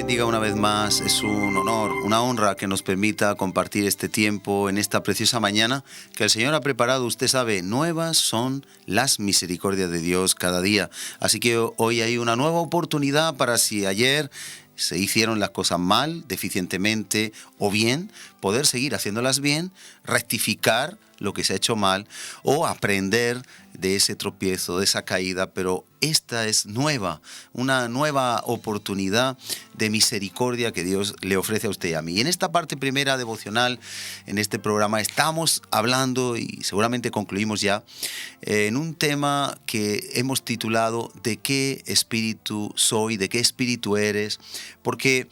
bendiga una vez más. Es un honor, una honra que nos permita compartir este tiempo en esta preciosa mañana que el Señor ha preparado. Usted sabe, nuevas son las misericordias de Dios cada día. Así que hoy hay una nueva oportunidad para, si ayer se hicieron las cosas mal, deficientemente o bien, poder seguir haciéndolas bien, rectificar lo que se ha hecho mal o aprender de ese tropiezo, de esa caída. Pero esta es nueva, una nueva oportunidad de misericordia que Dios le ofrece a usted y a mí. Y en esta parte primera devocional, en este programa, estamos hablando, y seguramente concluimos ya, en un tema que hemos titulado ¿de qué espíritu soy? ¿De qué espíritu eres? Porque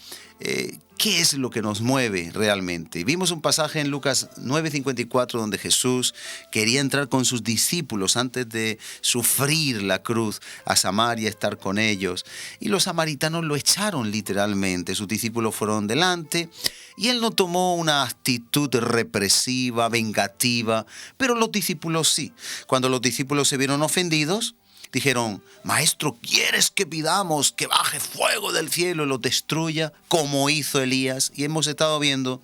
¿qué es lo que nos mueve realmente? Vimos un pasaje en Lucas 9:54 donde Jesús quería entrar con sus discípulos antes de sufrir la cruz a Samaria, estar con ellos. Y los samaritanos lo echaron literalmente. Sus discípulos fueron delante y él no tomó una actitud represiva, vengativa, pero los discípulos sí. Cuando los discípulos se vieron ofendidos, dijeron: Maestro, ¿quieres que pidamos que baje fuego del cielo y los destruya como hizo Elías? Y hemos estado viendo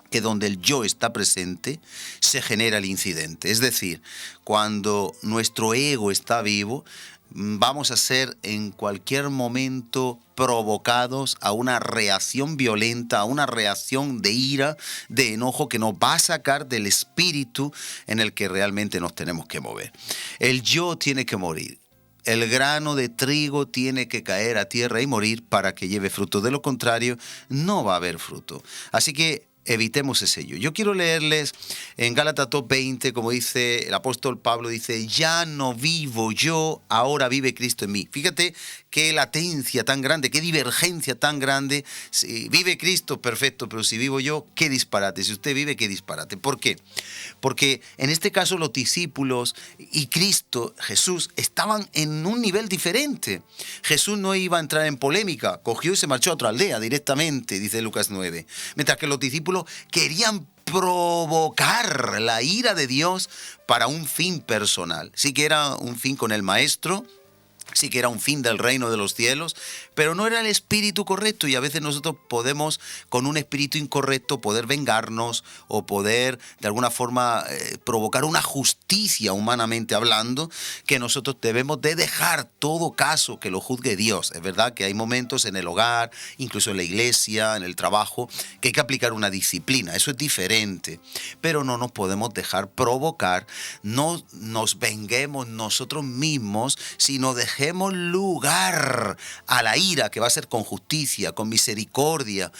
que donde el yo está presente se genera el incidente. Es decir, cuando nuestro ego está vivo, vamos a ser en cualquier momento provocados a una reacción violenta, a una reacción de ira, de enojo, que nos va a sacar del espíritu en el que realmente nos tenemos que mover. El yo tiene que morir. El grano de trigo tiene que caer a tierra y morir para que lleve fruto. De lo contrario, no va a haber fruto. Así que evitemos ese yo. Yo quiero leerles en Gálatas 2:20, como dice el apóstol Pablo, dice: ya no vivo yo, ahora vive Cristo en mí. Fíjate qué latencia tan grande, qué divergencia tan grande. Si vive Cristo, perfecto, pero si vivo yo, qué disparate. Si usted vive, qué disparate. ¿Por qué? Porque en este caso los discípulos y Cristo, Jesús, estaban en un nivel diferente. Jesús no iba a entrar en polémica, cogió y se marchó a otra aldea directamente, dice Lucas 9. Mientras que los discípulos querían provocar la ira de Dios para un fin personal. Sí que era un fin con el maestro, sí que era un fin del reino de los cielos, pero no era el espíritu correcto. Y a veces nosotros podemos, con un espíritu incorrecto, poder vengarnos o poder de alguna forma provocar una justicia, humanamente hablando, que nosotros debemos de dejar todo caso que lo juzgue Dios. Es verdad que hay momentos en el hogar, incluso en la iglesia, en el trabajo, que hay que aplicar una disciplina. Eso es diferente, pero no nos podemos dejar provocar, no nos venguemos nosotros mismos, sino dejemos lugar a la ira, que va a ser con justicia, con misericordia,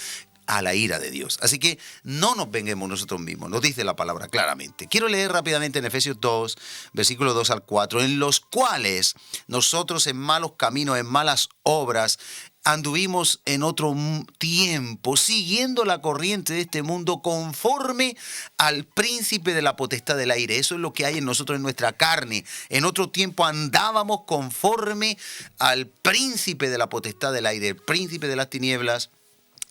a la ira de Dios. Así que no nos venguemos nosotros mismos, nos dice la palabra claramente. Quiero leer rápidamente en Efesios 2, versículos 2 al 4, en los cuales nosotros en malos caminos, en malas obras, anduvimos en otro tiempo, siguiendo la corriente de este mundo, conforme al príncipe de la potestad del aire. Eso es lo que hay en nosotros, en nuestra carne. En otro tiempo andábamos conforme al príncipe de la potestad del aire, el príncipe de las tinieblas.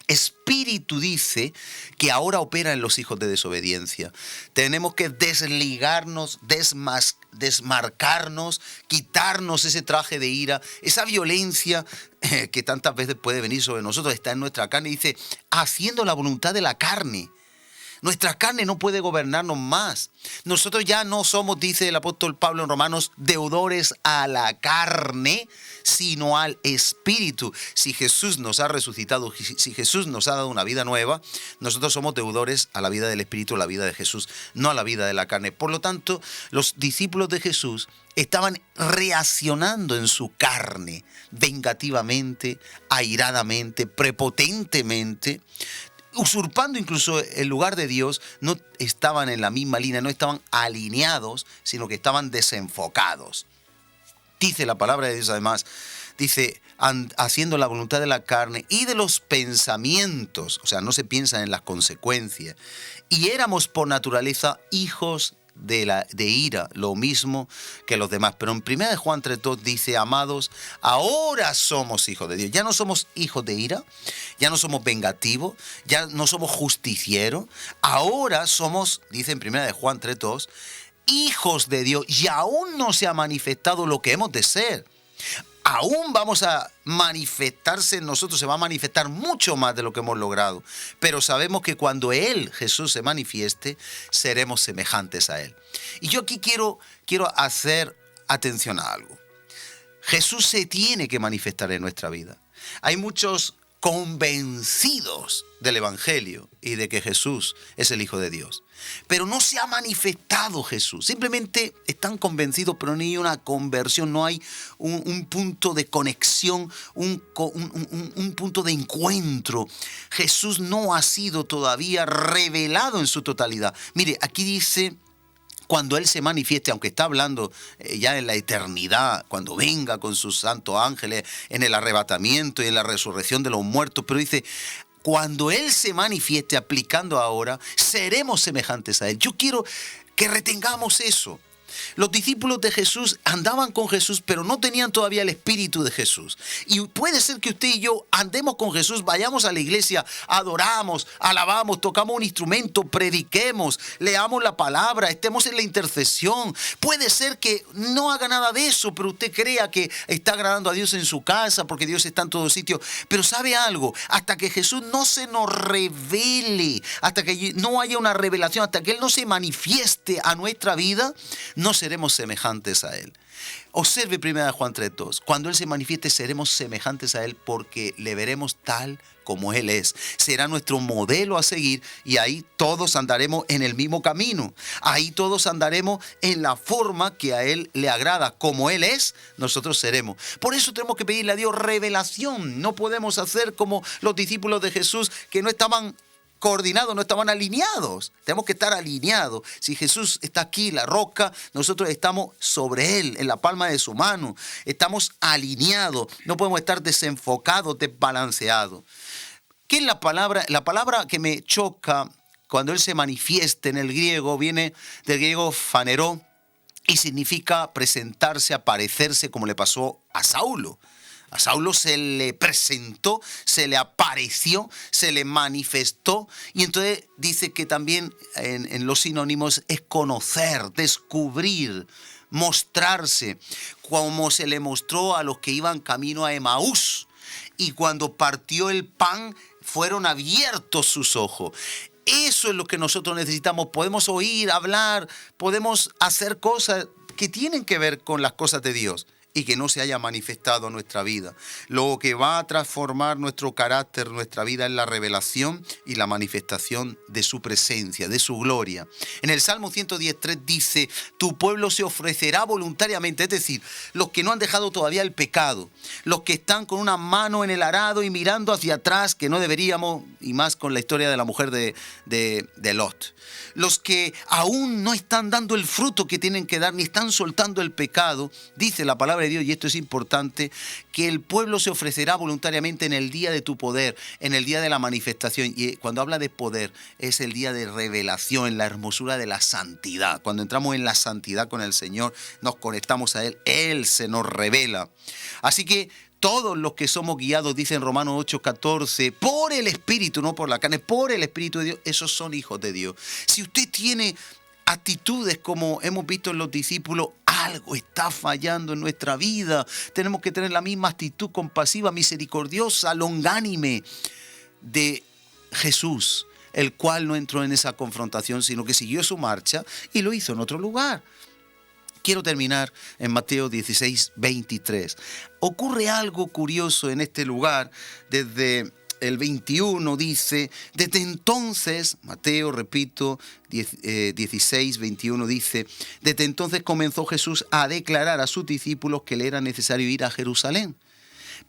Espíritu dice que ahora opera en los hijos de desobediencia. Tenemos que desligarnos, desmarcarnos, quitarnos ese traje de ira, esa violencia que tantas veces puede venir sobre nosotros, está en nuestra carne. Dice, haciendo la voluntad de la carne. Nuestra carne no puede gobernarnos más. Nosotros ya no somos, dice el apóstol Pablo en Romanos, deudores a la carne, sino al espíritu. Si Jesús nos ha resucitado, si Jesús nos ha dado una vida nueva, nosotros somos deudores a la vida del espíritu, a la vida de Jesús, no a la vida de la carne. Por lo tanto, los discípulos de Jesús estaban reaccionando en su carne, vengativamente, airadamente, prepotentemente, usurpando incluso el lugar de Dios. No estaban en la misma línea, no estaban alineados, sino que estaban desenfocados. Dice la palabra de Dios además, dice, haciendo la voluntad de la carne y de los pensamientos, o sea, no se piensa en las consecuencias. Y éramos por naturaleza hijos de ira, lo mismo que los demás. Pero en 1 Juan 3:2 dice, amados, ahora somos hijos de Dios. Ya no somos hijos de ira, ya no somos vengativos, ya no somos justicieros. Ahora somos, dice en 1 Juan 3:2, hijos de Dios, y aún no se ha manifestado lo que hemos de ser. aún vamos a manifestarse en nosotros, se va a manifestar mucho más de lo que hemos logrado. Pero sabemos que cuando Él, Jesús, se manifieste, seremos semejantes a Él. Y yo aquí quiero hacer atención a algo. Jesús se tiene que manifestar en nuestra vida. Hay muchos convencidos del Evangelio y de que Jesús es el Hijo de Dios. Pero no se ha manifestado Jesús. Simplemente están convencidos, pero no hay una conversión, no hay un punto de conexión, un punto de encuentro. Jesús no ha sido todavía revelado en su totalidad. Mire, aquí dice, cuando Él se manifieste, aunque está hablando ya en la eternidad, cuando venga con sus santos ángeles en el arrebatamiento y en la resurrección de los muertos, pero dice, cuando Él se manifieste, aplicando ahora, seremos semejantes a Él. Yo quiero que retengamos eso. Los discípulos de Jesús andaban con Jesús, pero no tenían todavía el Espíritu de Jesús. Y puede ser que usted y yo andemos con Jesús, vayamos a la iglesia, adoramos, alabamos, tocamos un instrumento, prediquemos, leamos la palabra, estemos en la intercesión. Puede ser que no haga nada de eso, pero usted crea que está agradando a Dios en su casa, porque Dios está en todo sitio. Pero ¿sabe algo? Hasta que Jesús no se nos revele, hasta que no haya una revelación, hasta que Él no se manifieste a nuestra vida, no seremos semejantes a Él. Observe 1 Juan 3:2. Cuando Él se manifieste, seremos semejantes a Él porque le veremos tal como Él es. Será nuestro modelo a seguir y ahí todos andaremos en el mismo camino. Ahí todos andaremos en la forma que a Él le agrada. Como Él es, nosotros seremos. Por eso tenemos que pedirle a Dios revelación. No podemos hacer como los discípulos de Jesús que no estaban coordinados, no estaban alineados. Tenemos que estar alineados. Si Jesús está aquí, la roca, nosotros estamos sobre Él, en la palma de su mano. Estamos alineados. No podemos estar desenfocados, desbalanceados. ¿Qué es la palabra? La palabra que me choca cuando Él se manifieste en el griego viene del griego faneró y significa presentarse, aparecerse, como le pasó a Saulo. A Saulo se le presentó, se le apareció, se le manifestó. Y entonces dice que también en los sinónimos es conocer, descubrir, mostrarse, como se le mostró a los que iban camino a Emaús. Y cuando partió el pan, fueron abiertos sus ojos. Eso es lo que nosotros necesitamos. Podemos oír, hablar, podemos hacer cosas que tienen que ver con las cosas de Dios y que no se haya manifestado en nuestra vida. Lo que va a transformar nuestro carácter, nuestra vida, es la revelación y la manifestación de su presencia, de su gloria. En el Salmo 110:3 dice, tu pueblo se ofrecerá voluntariamente, es decir, los que no han dejado todavía el pecado, los que están con una mano en el arado y mirando hacia atrás, que no deberíamos, y más con la historia de la mujer de Lot. Los que aún no están dando el fruto que tienen que dar, ni están soltando el pecado, dice la palabra de Dios, y esto es importante, que el pueblo se ofrecerá voluntariamente en el día de tu poder, en el día de la manifestación. Y cuando habla de poder, es el día de revelación, en la hermosura de la santidad. Cuando entramos en la santidad con el Señor, nos conectamos a Él, Él se nos revela. Así que todos los que somos guiados, dice en Romanos 8:14, por el Espíritu, no por la carne, por el Espíritu de Dios, esos son hijos de Dios. Si usted tiene actitudes como hemos visto en los discípulos, algo está fallando en nuestra vida. Tenemos que tener la misma actitud compasiva, misericordiosa, longánime de Jesús, el cual no entró en esa confrontación, sino que siguió su marcha y lo hizo en otro lugar. Quiero terminar en Mateo 16:23. Ocurre algo curioso en este lugar. Desde el 21 dice, desde entonces, Mateo, repito, 16:21 dice, desde entonces comenzó Jesús a declarar a sus discípulos que le era necesario ir a Jerusalén,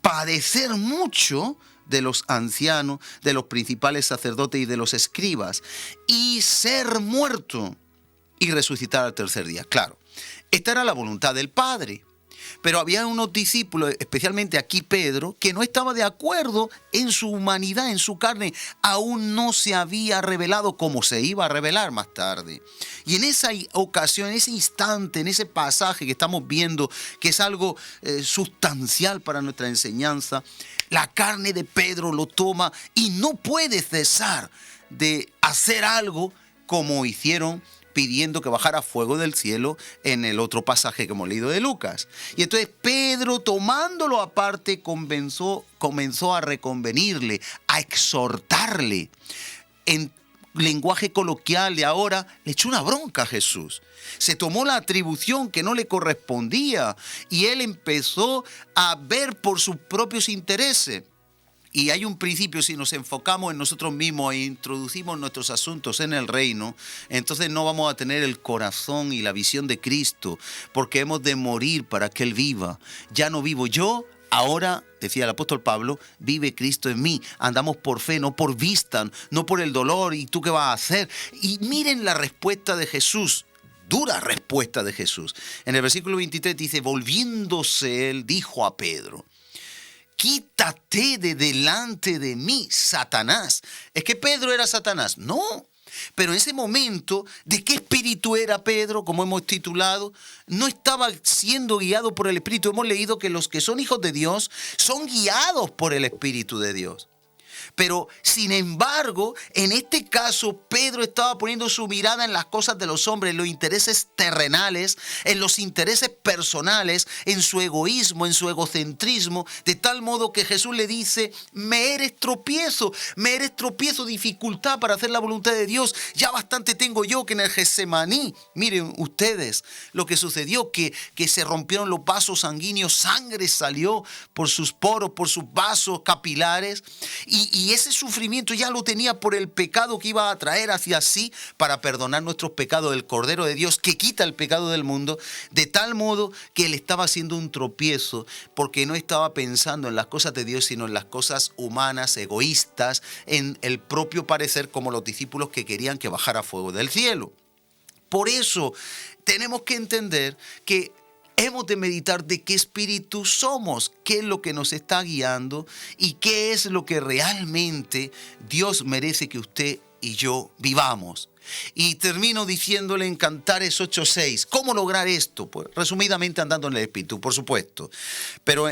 padecer mucho de los ancianos, de los principales sacerdotes y de los escribas, y ser muerto y resucitar al tercer día. Claro, esta era la voluntad del Padre. Pero había unos discípulos, especialmente aquí Pedro, que no estaba de acuerdo en su humanidad, en su carne. Aún no se había revelado como se iba a revelar más tarde. Y en esa ocasión, en ese instante, en ese pasaje que estamos viendo, que es algo sustancial para nuestra enseñanza, la carne de Pedro lo toma y no puede cesar de hacer algo como hicieron pidiendo que bajara fuego del cielo en el otro pasaje que hemos leído de Lucas. Y entonces Pedro, tomándolo aparte, comenzó a reconvenirle, a exhortarle. En lenguaje coloquial de ahora, le echó una bronca a Jesús. Se tomó la atribución que no le correspondía y él empezó a ver por sus propios intereses. Y hay un principio: si nos enfocamos en nosotros mismos e introducimos nuestros asuntos en el reino, entonces no vamos a tener el corazón y la visión de Cristo, porque hemos de morir para que Él viva. Ya no vivo yo, ahora, decía el apóstol Pablo, vive Cristo en mí. Andamos por fe, no por vista, no por el dolor. ¿Y tú qué vas a hacer? Y miren la respuesta de Jesús. Dura respuesta de Jesús. En el versículo 23 dice: volviéndose él, dijo a Pedro: quítate de delante de mí, Satanás. ¿Es que Pedro era Satanás? No. Pero en ese momento, ¿de qué espíritu era Pedro? Como hemos titulado, no estaba siendo guiado por el Espíritu. Hemos leído que los que son hijos de Dios son guiados por el Espíritu de Dios. Pero, sin embargo, en este caso, Pedro estaba poniendo su mirada en las cosas de los hombres, en los intereses terrenales, en los intereses personales, en su egoísmo, en su egocentrismo, de tal modo que Jesús le dice: me eres tropiezo, dificultad para hacer la voluntad de Dios. Ya bastante tengo yo que en el Getsemaní, miren ustedes lo que sucedió, que se rompieron los vasos sanguíneos, sangre salió por sus poros, por sus vasos capilares, y ese sufrimiento ya lo tenía por el pecado que iba a traer hacia sí para perdonar nuestros pecados, el Cordero de Dios que quita el pecado del mundo, de tal modo que él estaba haciendo un tropiezo porque no estaba pensando en las cosas de Dios, sino en las cosas humanas, egoístas, en el propio parecer, como los discípulos que querían que bajara fuego del cielo. Por eso tenemos que entender que hemos de meditar de qué espíritu somos, qué es lo que nos está guiando y qué es lo que realmente Dios merece que usted y yo vivamos. Y termino diciéndole en Cantares 8:6, ¿cómo lograr esto? Pues resumidamente andando en el Espíritu, por supuesto. Pero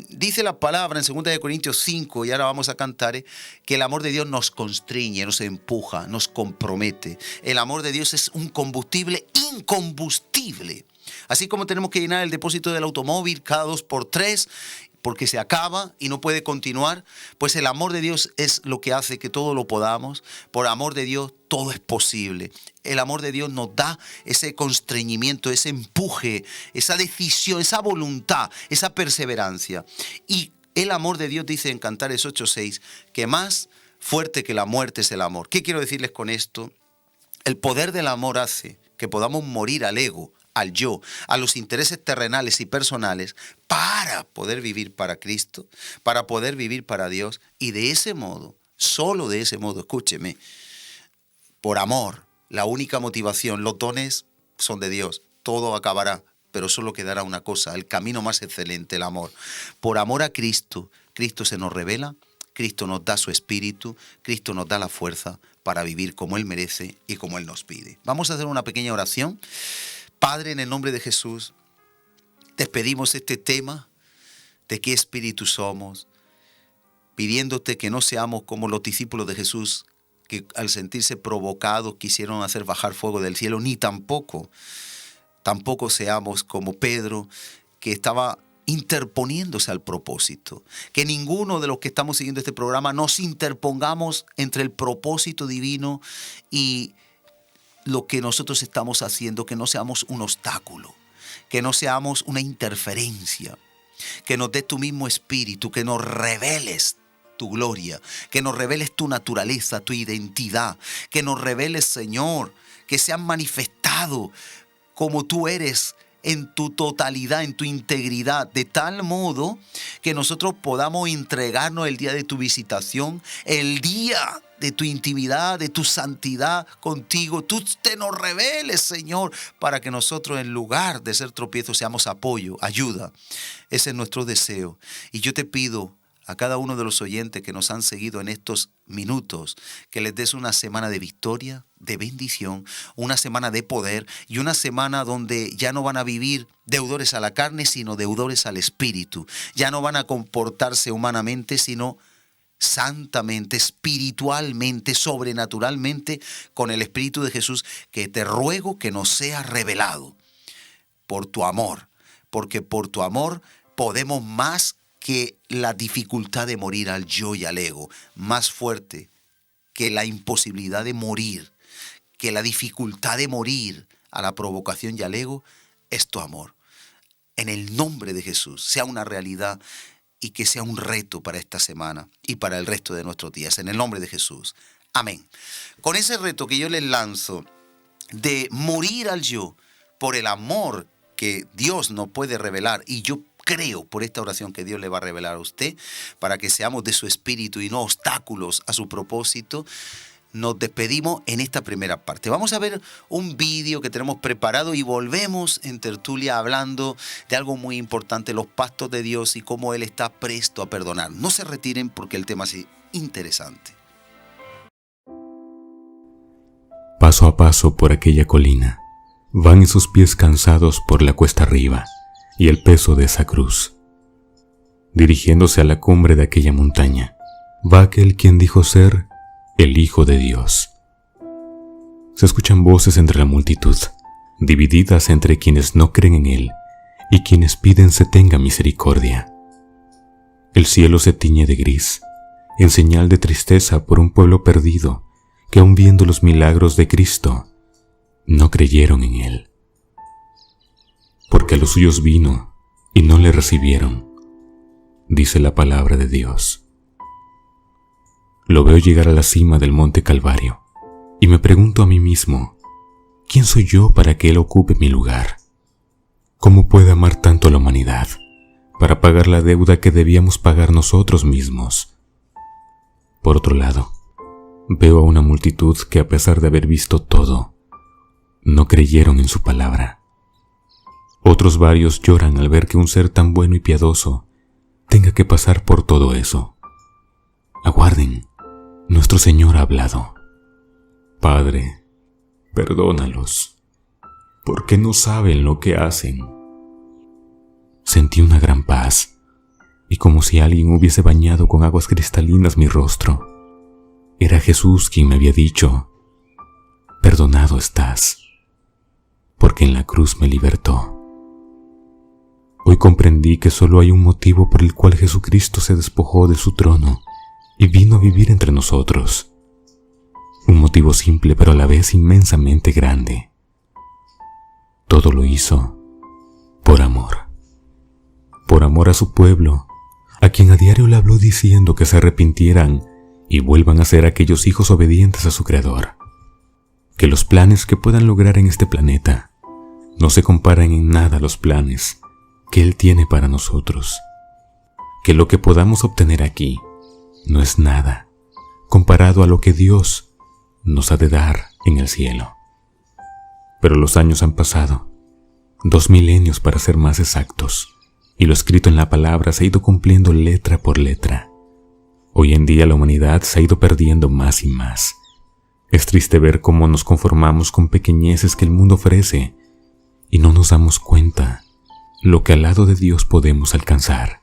dice la palabra en 2 Corintios 5, y ahora vamos a Cantares, que el amor de Dios nos constriñe, nos empuja, nos compromete. El amor de Dios es un combustible incombustible. Así como tenemos que llenar el depósito del automóvil cada 2x3, porque se acaba y no puede continuar, pues el amor de Dios es lo que hace que todo lo podamos. Por amor de Dios todo es posible. El amor de Dios nos da ese constreñimiento, ese empuje, esa decisión, esa voluntad, esa perseverancia. Y el amor de Dios, dice en Cantares 8:6, que más fuerte que la muerte es el amor. ¿Qué quiero decirles con esto? El poder del amor hace que podamos morir al ego, al yo, a los intereses terrenales y personales, para poder vivir para Cristo, para poder vivir para Dios. Y de ese modo, solo de ese modo, escúcheme, por amor, la única motivación, los dones son de Dios, todo acabará, pero solo quedará una cosa, el camino más excelente, el amor. Por amor a Cristo, Cristo se nos revela, Cristo nos da su espíritu, Cristo nos da la fuerza para vivir como Él merece y como Él nos pide. Vamos a hacer una pequeña oración. Padre, en el nombre de Jesús, despedimos este tema de qué espíritu somos, pidiéndote que no seamos como los discípulos de Jesús, que al sentirse provocados quisieron hacer bajar fuego del cielo, ni tampoco seamos como Pedro, que estaba interponiéndose al propósito. Que ninguno de los que estamos siguiendo este programa nos interpongamos entre el propósito divino y lo que nosotros estamos haciendo, que no seamos un obstáculo, que no seamos una interferencia, que nos dé tu mismo espíritu, que nos reveles tu gloria, que nos reveles tu naturaleza, tu identidad, que nos reveles, Señor, que sean manifestado como tú eres en tu totalidad, en tu integridad, de tal modo que nosotros podamos entregarnos el día de tu visitación, el día de tu intimidad, de tu santidad contigo. Tú te nos reveles, Señor, para que nosotros, en lugar de ser tropiezos, seamos apoyo, ayuda. Ese es nuestro deseo. Y yo te pido a cada uno de los oyentes que nos han seguido en estos minutos, que les des una semana de victoria, de bendición, una semana de poder y una semana donde ya no van a vivir deudores a la carne, sino deudores al espíritu. Ya no van a comportarse humanamente, sino santamente, espiritualmente, sobrenaturalmente, con el Espíritu de Jesús, que te ruego que nos sea revelado por tu amor, porque por tu amor podemos más que la dificultad de morir al yo y al ego, más fuerte que la imposibilidad de morir, que la dificultad de morir a la provocación y al ego, es tu amor. En el nombre de Jesús, sea una realidad y que sea un reto para esta semana y para el resto de nuestros días. En el nombre de Jesús. Amén. Con ese reto que yo les lanzo de morir al yo por el amor que Dios nos puede revelar, y yo creo por esta oración que Dios le va a revelar a usted para que seamos de su espíritu y no obstáculos a su propósito, nos despedimos en esta primera parte. Vamos a ver un vídeo que tenemos preparado y volvemos en tertulia hablando de algo muy importante, los pactos de Dios y cómo Él está presto a perdonar. No se retiren porque el tema es interesante. Paso a paso por aquella colina, van esos pies cansados por la cuesta arriba y el peso de esa cruz. Dirigiéndose a la cumbre de aquella montaña, va aquel quien dijo ser el Hijo de Dios. Se escuchan voces entre la multitud, divididas entre quienes no creen en Él y quienes piden se tenga misericordia. El cielo se tiñe de gris, en señal de tristeza por un pueblo perdido que aun viendo los milagros de Cristo, no creyeron en Él. Porque a los suyos vino y no le recibieron, dice la palabra de Dios. Lo veo llegar a la cima del monte Calvario y me pregunto a mí mismo, ¿quién soy yo para que Él ocupe mi lugar? ¿Cómo puede amar tanto a la humanidad para pagar la deuda que debíamos pagar nosotros mismos? Por otro lado, veo a una multitud que a pesar de haber visto todo, no creyeron en su palabra. Otros varios lloran al ver que un ser tan bueno y piadoso tenga que pasar por todo eso. Aguarden, nuestro Señor ha hablado. Padre, perdónalos, porque no saben lo que hacen. Sentí una gran paz, y como si alguien hubiese bañado con aguas cristalinas mi rostro. Era Jesús quien me había dicho, perdonado estás, porque en la cruz me libertó. Hoy comprendí que solo hay un motivo por el cual Jesucristo se despojó de su trono y vino a vivir entre nosotros. Un motivo simple pero a la vez inmensamente grande. Todo lo hizo por amor. Por amor a su pueblo, a quien a diario le habló diciendo que se arrepintieran y vuelvan a ser aquellos hijos obedientes a su Creador. Que los planes que puedan lograr en este planeta no se comparan en nada a los planes que Él tiene para nosotros. Que lo que podamos obtener aquí no es nada comparado a lo que Dios nos ha de dar en el cielo. Pero los años han pasado, 2 milenios para ser más exactos, y lo escrito en la palabra se ha ido cumpliendo letra por letra. Hoy en día la humanidad se ha ido perdiendo más y más. Es triste ver cómo nos conformamos con pequeñeces que el mundo ofrece y no nos damos cuenta lo que al lado de Dios podemos alcanzar.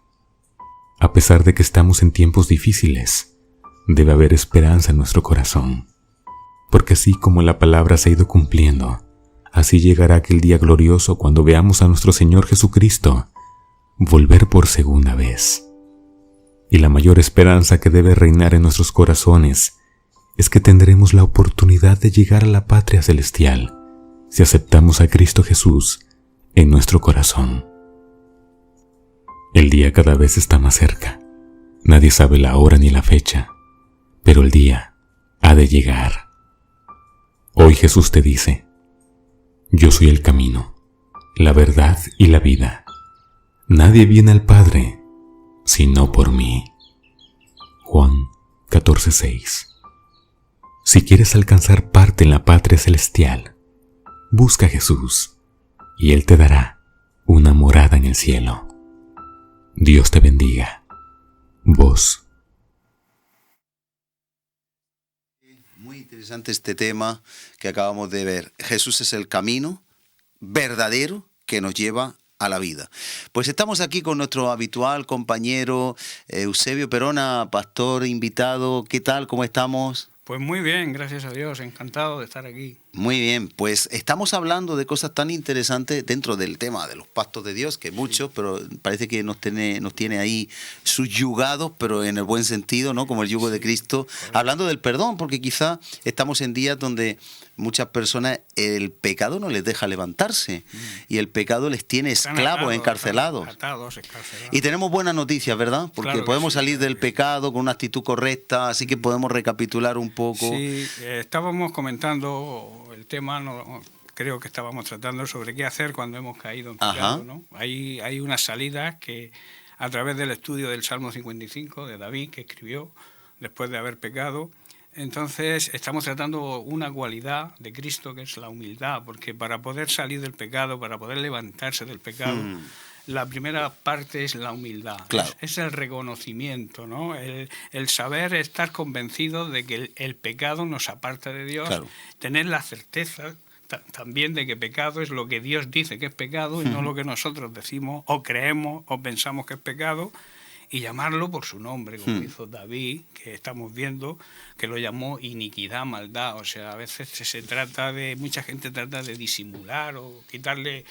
A pesar de que estamos en tiempos difíciles, debe haber esperanza en nuestro corazón, porque así como la palabra se ha ido cumpliendo, así llegará aquel día glorioso cuando veamos a nuestro Señor Jesucristo volver por segunda vez. Y la mayor esperanza que debe reinar en nuestros corazones es que tendremos la oportunidad de llegar a la patria celestial si aceptamos a Cristo Jesús en nuestro corazón. El día cada vez está más cerca. Nadie sabe la hora ni la fecha, pero el día ha de llegar. Hoy Jesús te dice, yo soy el camino, la verdad y la vida. Nadie viene al Padre sino por mí. Juan 14:6. Si quieres alcanzar parte en la patria celestial, busca a Jesús y Él te dará una morada en el cielo. Dios te bendiga. Vos. Muy interesante este tema que acabamos de ver. Jesús es el camino verdadero que nos lleva a la vida. Pues estamos aquí con nuestro habitual compañero Eusebio Perona, pastor invitado. ¿Qué tal? ¿Cómo estamos? Pues muy bien, gracias a Dios, encantado de estar aquí. Muy bien, pues estamos hablando de cosas tan interesantes dentro del tema de los pactos de Dios, que muchos, pero parece que nos tiene ahí subyugados, pero en el buen sentido, ¿no? Como el yugo de Cristo. Hablando del perdón, porque quizá estamos en días donde muchas personas el pecado no les deja levantarse y el pecado les tiene esclavos, encarcelados. Y tenemos buenas noticias, ¿verdad? Porque claro podemos salir del sí. pecado con una actitud correcta, así que podemos recapitular un poco. Sí, estábamos comentando el tema, creo que estábamos tratando sobre qué hacer cuando hemos caído en pecado, ¿no? Hay unas salidas que a través del estudio del Salmo 55 de David, que escribió después de haber pecado. Entonces estamos tratando una cualidad de Cristo que es la humildad, porque para poder salir del pecado, para poder levantarse del pecado, la primera parte es la humildad, claro. es el reconocimiento, ¿no? El saber estar convencido de que el pecado nos aparta de Dios, claro. Tener la certeza también de que pecado es lo que Dios dice que es pecado y no lo que nosotros decimos o creemos o pensamos que es pecado, y llamarlo por su nombre, como hizo David, que estamos viendo, que lo llamó iniquidad, maldad. O sea, a veces se trata de, mucha gente trata de disimular o quitarle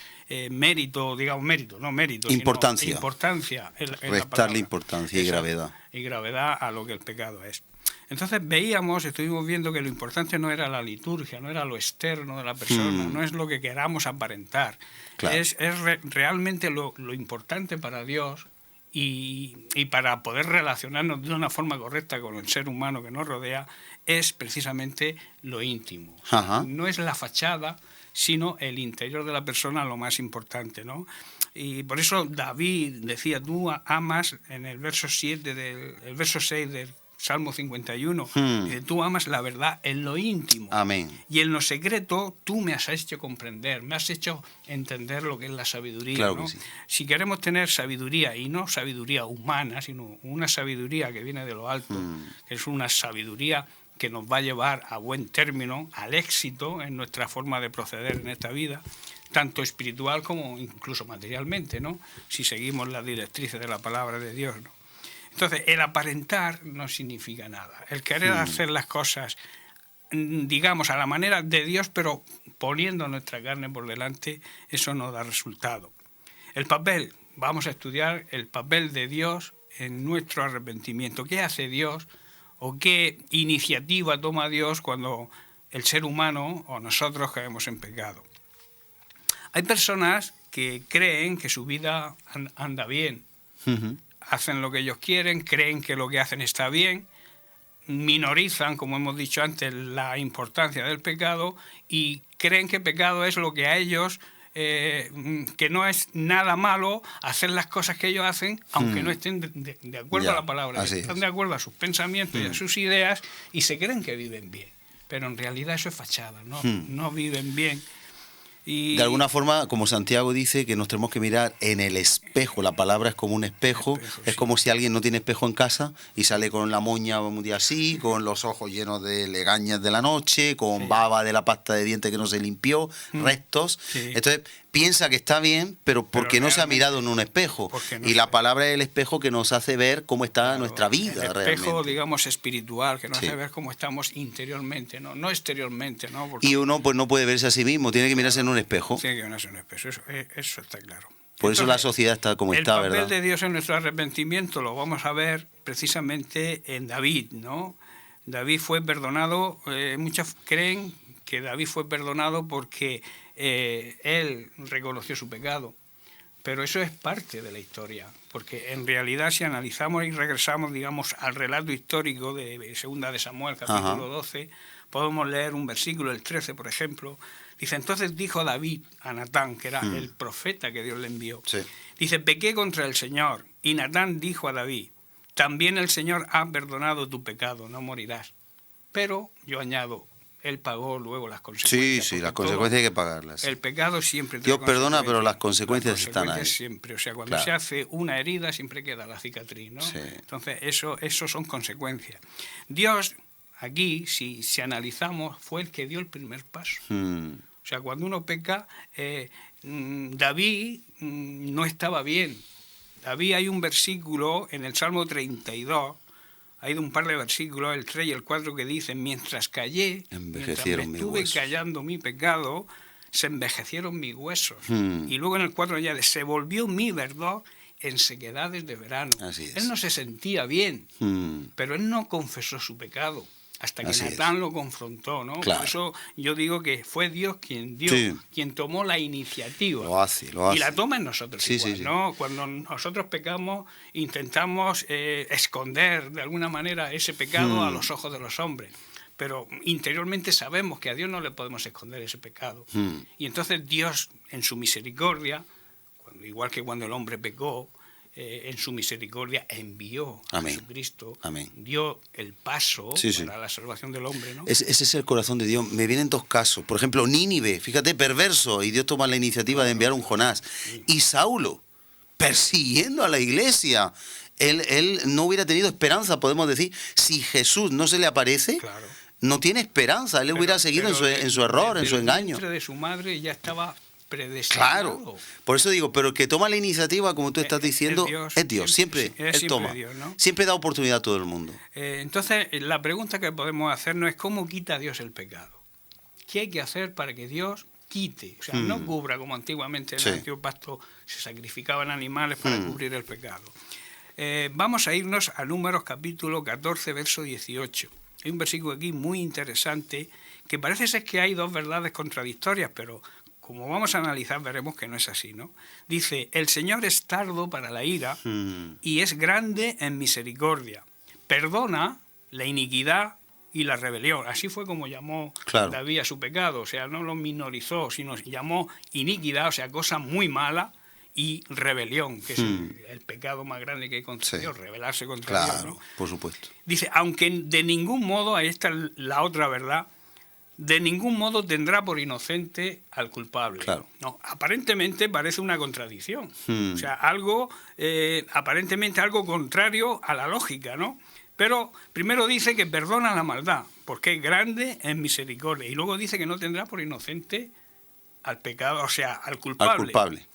mérito, digamos mérito, no mérito, importancia. Sino importancia. Restarle importancia y gravedad. Y gravedad a lo que el pecado es. Entonces estuvimos viendo que lo importante no era la liturgia, no era lo externo de la persona, no es lo que queramos aparentar. Claro. Es realmente lo importante para Dios. Y para poder relacionarnos de una forma correcta con el ser humano que nos rodea es precisamente lo íntimo. Ajá. No es la fachada, sino el interior de la persona lo más importante, ¿no? Y por eso David decía, tú amas, en el verso 6 del Salmo 51, tú amas la verdad en lo íntimo. Amén. Y en lo secreto tú me has hecho comprender, me has hecho entender lo que es la sabiduría. Claro, ¿no? que sí. Si queremos tener sabiduría, y no sabiduría humana, sino una sabiduría que viene de lo alto, que es una sabiduría que nos va a llevar a buen término, al éxito en nuestra forma de proceder en esta vida, tanto espiritual como incluso materialmente, ¿no? Si seguimos las directrices de la palabra de Dios, ¿no? Entonces, el aparentar no significa nada. El querer hacer las cosas, digamos, a la manera de Dios, pero poniendo nuestra carne por delante, eso no da resultado. Vamos a estudiar el papel de Dios en nuestro arrepentimiento. ¿Qué hace Dios o qué iniciativa toma Dios cuando el ser humano o nosotros caemos en pecado? Hay personas que creen que su vida anda bien. Hacen lo que ellos quieren, creen que lo que hacen está bien, minorizan, como hemos dicho antes, la importancia del pecado y creen que pecado es lo que a ellos, que no es nada malo hacer las cosas que ellos hacen, aunque no estén de acuerdo a la palabra, están de acuerdo a sus pensamientos y a sus ideas y se creen que viven bien. Pero en realidad eso es fachada, no viven bien. Y de alguna forma, como Santiago dice, que nos tenemos que mirar en el espejo. La palabra es como un espejo. Es como si alguien no tiene espejo en casa y sale con la moña un día así, con los ojos llenos de legañas de la noche, con baba de la pasta de dientes que no se limpió, restos. Entonces, piensa que está bien, pero porque no se ha mirado en un espejo. Y la palabra es el espejo que nos hace ver cómo está nuestra vida el realmente. espejo, digamos, espiritual, que nos hace ver cómo estamos interiormente, no exteriormente, ¿no? Porque y uno pues no puede verse a sí mismo, tiene que mirarse en un espejo. Tiene que mirarse en un espejo, eso está claro. Por eso la sociedad está como está, ¿verdad? El papel de Dios en nuestro arrepentimiento lo vamos a ver precisamente en David, ¿no? David fue perdonado, muchos creen que David fue perdonado porque él reconoció su pecado, pero eso es parte de la historia, porque en realidad si analizamos y regresamos, digamos, al relato histórico de Segunda de Samuel, capítulo 12, podemos leer un versículo, el 13, por ejemplo. Dice, entonces dijo David a Natán, que era el profeta que Dios le envió. Sí. Dice, pequé contra el Señor. Y Natán dijo a David, también el Señor ha perdonado tu pecado, no morirás. Pero yo añado, él pagó luego las consecuencias. Sí, las consecuencias hay que pagarlas. El pecado siempre Dios perdona, pero las consecuencias están ahí. Siempre, o sea, cuando se hace una herida siempre queda la cicatriz, ¿no? Sí. Entonces, eso son consecuencias. Dios, aquí, si analizamos, fue el que dio el primer paso. O sea, cuando uno peca, David no estaba bien. David, hay un versículo en el Salmo 32, hay un par de versículos, el 3 y el 4, que dicen: mientras callé, mientras me estuve callando mi pecado, se envejecieron mis huesos. Y luego en el 4 añade: se volvió mi verdor en sequedades de verano. Él no se sentía bien, pero él no confesó su pecado hasta que Natán lo confrontó, ¿no? Claro. Por eso yo digo que fue Dios quien tomó la iniciativa. Lo hace. Y la toma en nosotros igual, ¿no? Cuando nosotros pecamos, intentamos esconder de alguna manera ese pecado a los ojos de los hombres. Pero interiormente sabemos que a Dios no le podemos esconder ese pecado. Y entonces Dios, en su misericordia, igual que cuando el hombre pecó, en su misericordia envió a Jesucristo, dio el paso para la salvación del hombre, ¿no? Ese es el corazón de Dios. Me vienen dos casos. Por ejemplo, Nínive, fíjate, perverso, y Dios toma la iniciativa de enviar un Jonás. Y Saulo, persiguiendo a la iglesia. Él no hubiera tenido esperanza, podemos decir, si Jesús no se le aparece. Claro. No tiene esperanza. Él hubiera seguido en su error, en su engaño. El vientre de su madre ya estaba predestinado. Claro, por eso digo, pero el que toma la iniciativa, como tú estás diciendo, es Dios, siempre Él toma. Dios, ¿no? Siempre da oportunidad a todo el mundo. Entonces, la pregunta que podemos hacernos es: ¿cómo quita Dios el pecado? ¿Qué hay que hacer para que Dios quite? O sea, no cubra, como antiguamente en el antiguo pacto se sacrificaban animales para cubrir el pecado. Vamos a irnos a Números capítulo 14, verso 18. Hay un versículo aquí muy interesante, que parece ser que hay dos verdades contradictorias, pero como vamos a analizar, veremos que no es así, ¿no? Dice: el Señor es tardo para la ira y es grande en misericordia. Perdona la iniquidad y la rebelión. Así fue como llamó David a su pecado. O sea, no lo minorizó, sino llamó iniquidad, o sea, cosa muy mala, y rebelión, que es el pecado más grande que hay contra Dios, rebelarse contra Dios, ¿no? Por supuesto. Dice: aunque de ningún modo, ahí está la otra verdad, de ningún modo tendrá por inocente al culpable. Claro. No, aparentemente parece una contradicción. O sea, algo, aparentemente algo contrario a la lógica, ¿no? Pero primero dice que perdona la maldad, porque es grande en misericordia. Y luego dice que no tendrá por inocente al pecado, o sea, al culpable. Al culpable.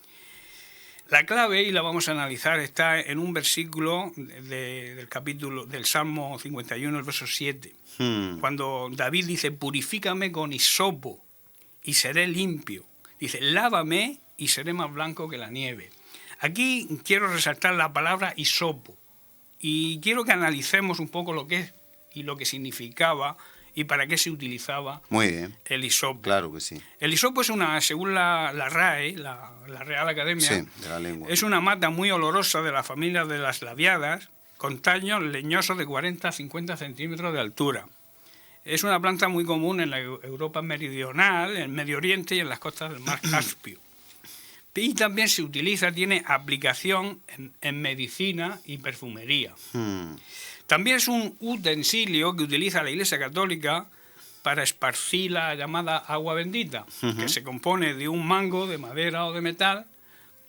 La clave, y la vamos a analizar, está en un versículo del capítulo del Salmo 51, el verso 7. Cuando David dice: purifícame con hisopo y seré limpio. Dice: lávame y seré más blanco que la nieve. Aquí quiero resaltar la palabra hisopo. Y quiero que analicemos un poco lo que es y lo que significaba y para qué se utilizaba el hisopo. Claro que sí. El hisopo es según la RAE, la Real Academia, de la Lengua, es una mata muy olorosa de la familia de las labiadas, con tallos leñosos de 40 a 50 centímetros de altura. Es una planta muy común en la Europa meridional, en el Medio Oriente y en las costas del mar Caspio. Y también se utiliza, tiene aplicación en medicina y perfumería. También es un utensilio que utiliza la Iglesia Católica para esparcir la llamada agua bendita, que se compone de un mango de madera o de metal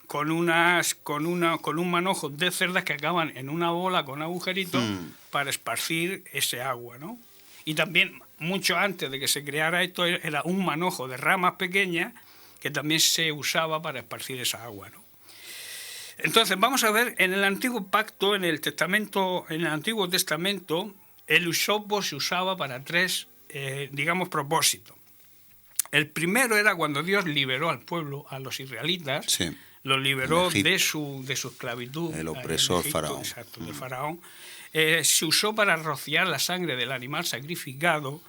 con un manojo de cerdas que acaban en una bola con agujeritos para esparcir ese agua, ¿no? Y también, mucho antes de que se creara esto, era un manojo de ramas pequeñas que también se usaba para esparcir esa agua, ¿no? Entonces, vamos a ver, en el Antiguo Pacto, en el Antiguo Testamento, el hisopo se usaba para tres, propósitos. El primero era cuando Dios liberó al pueblo, a los israelitas, los liberó de su esclavitud. El opresor Egipto, faraón. Exacto, del faraón. Se usó para rociar la sangre del animal sacrificado,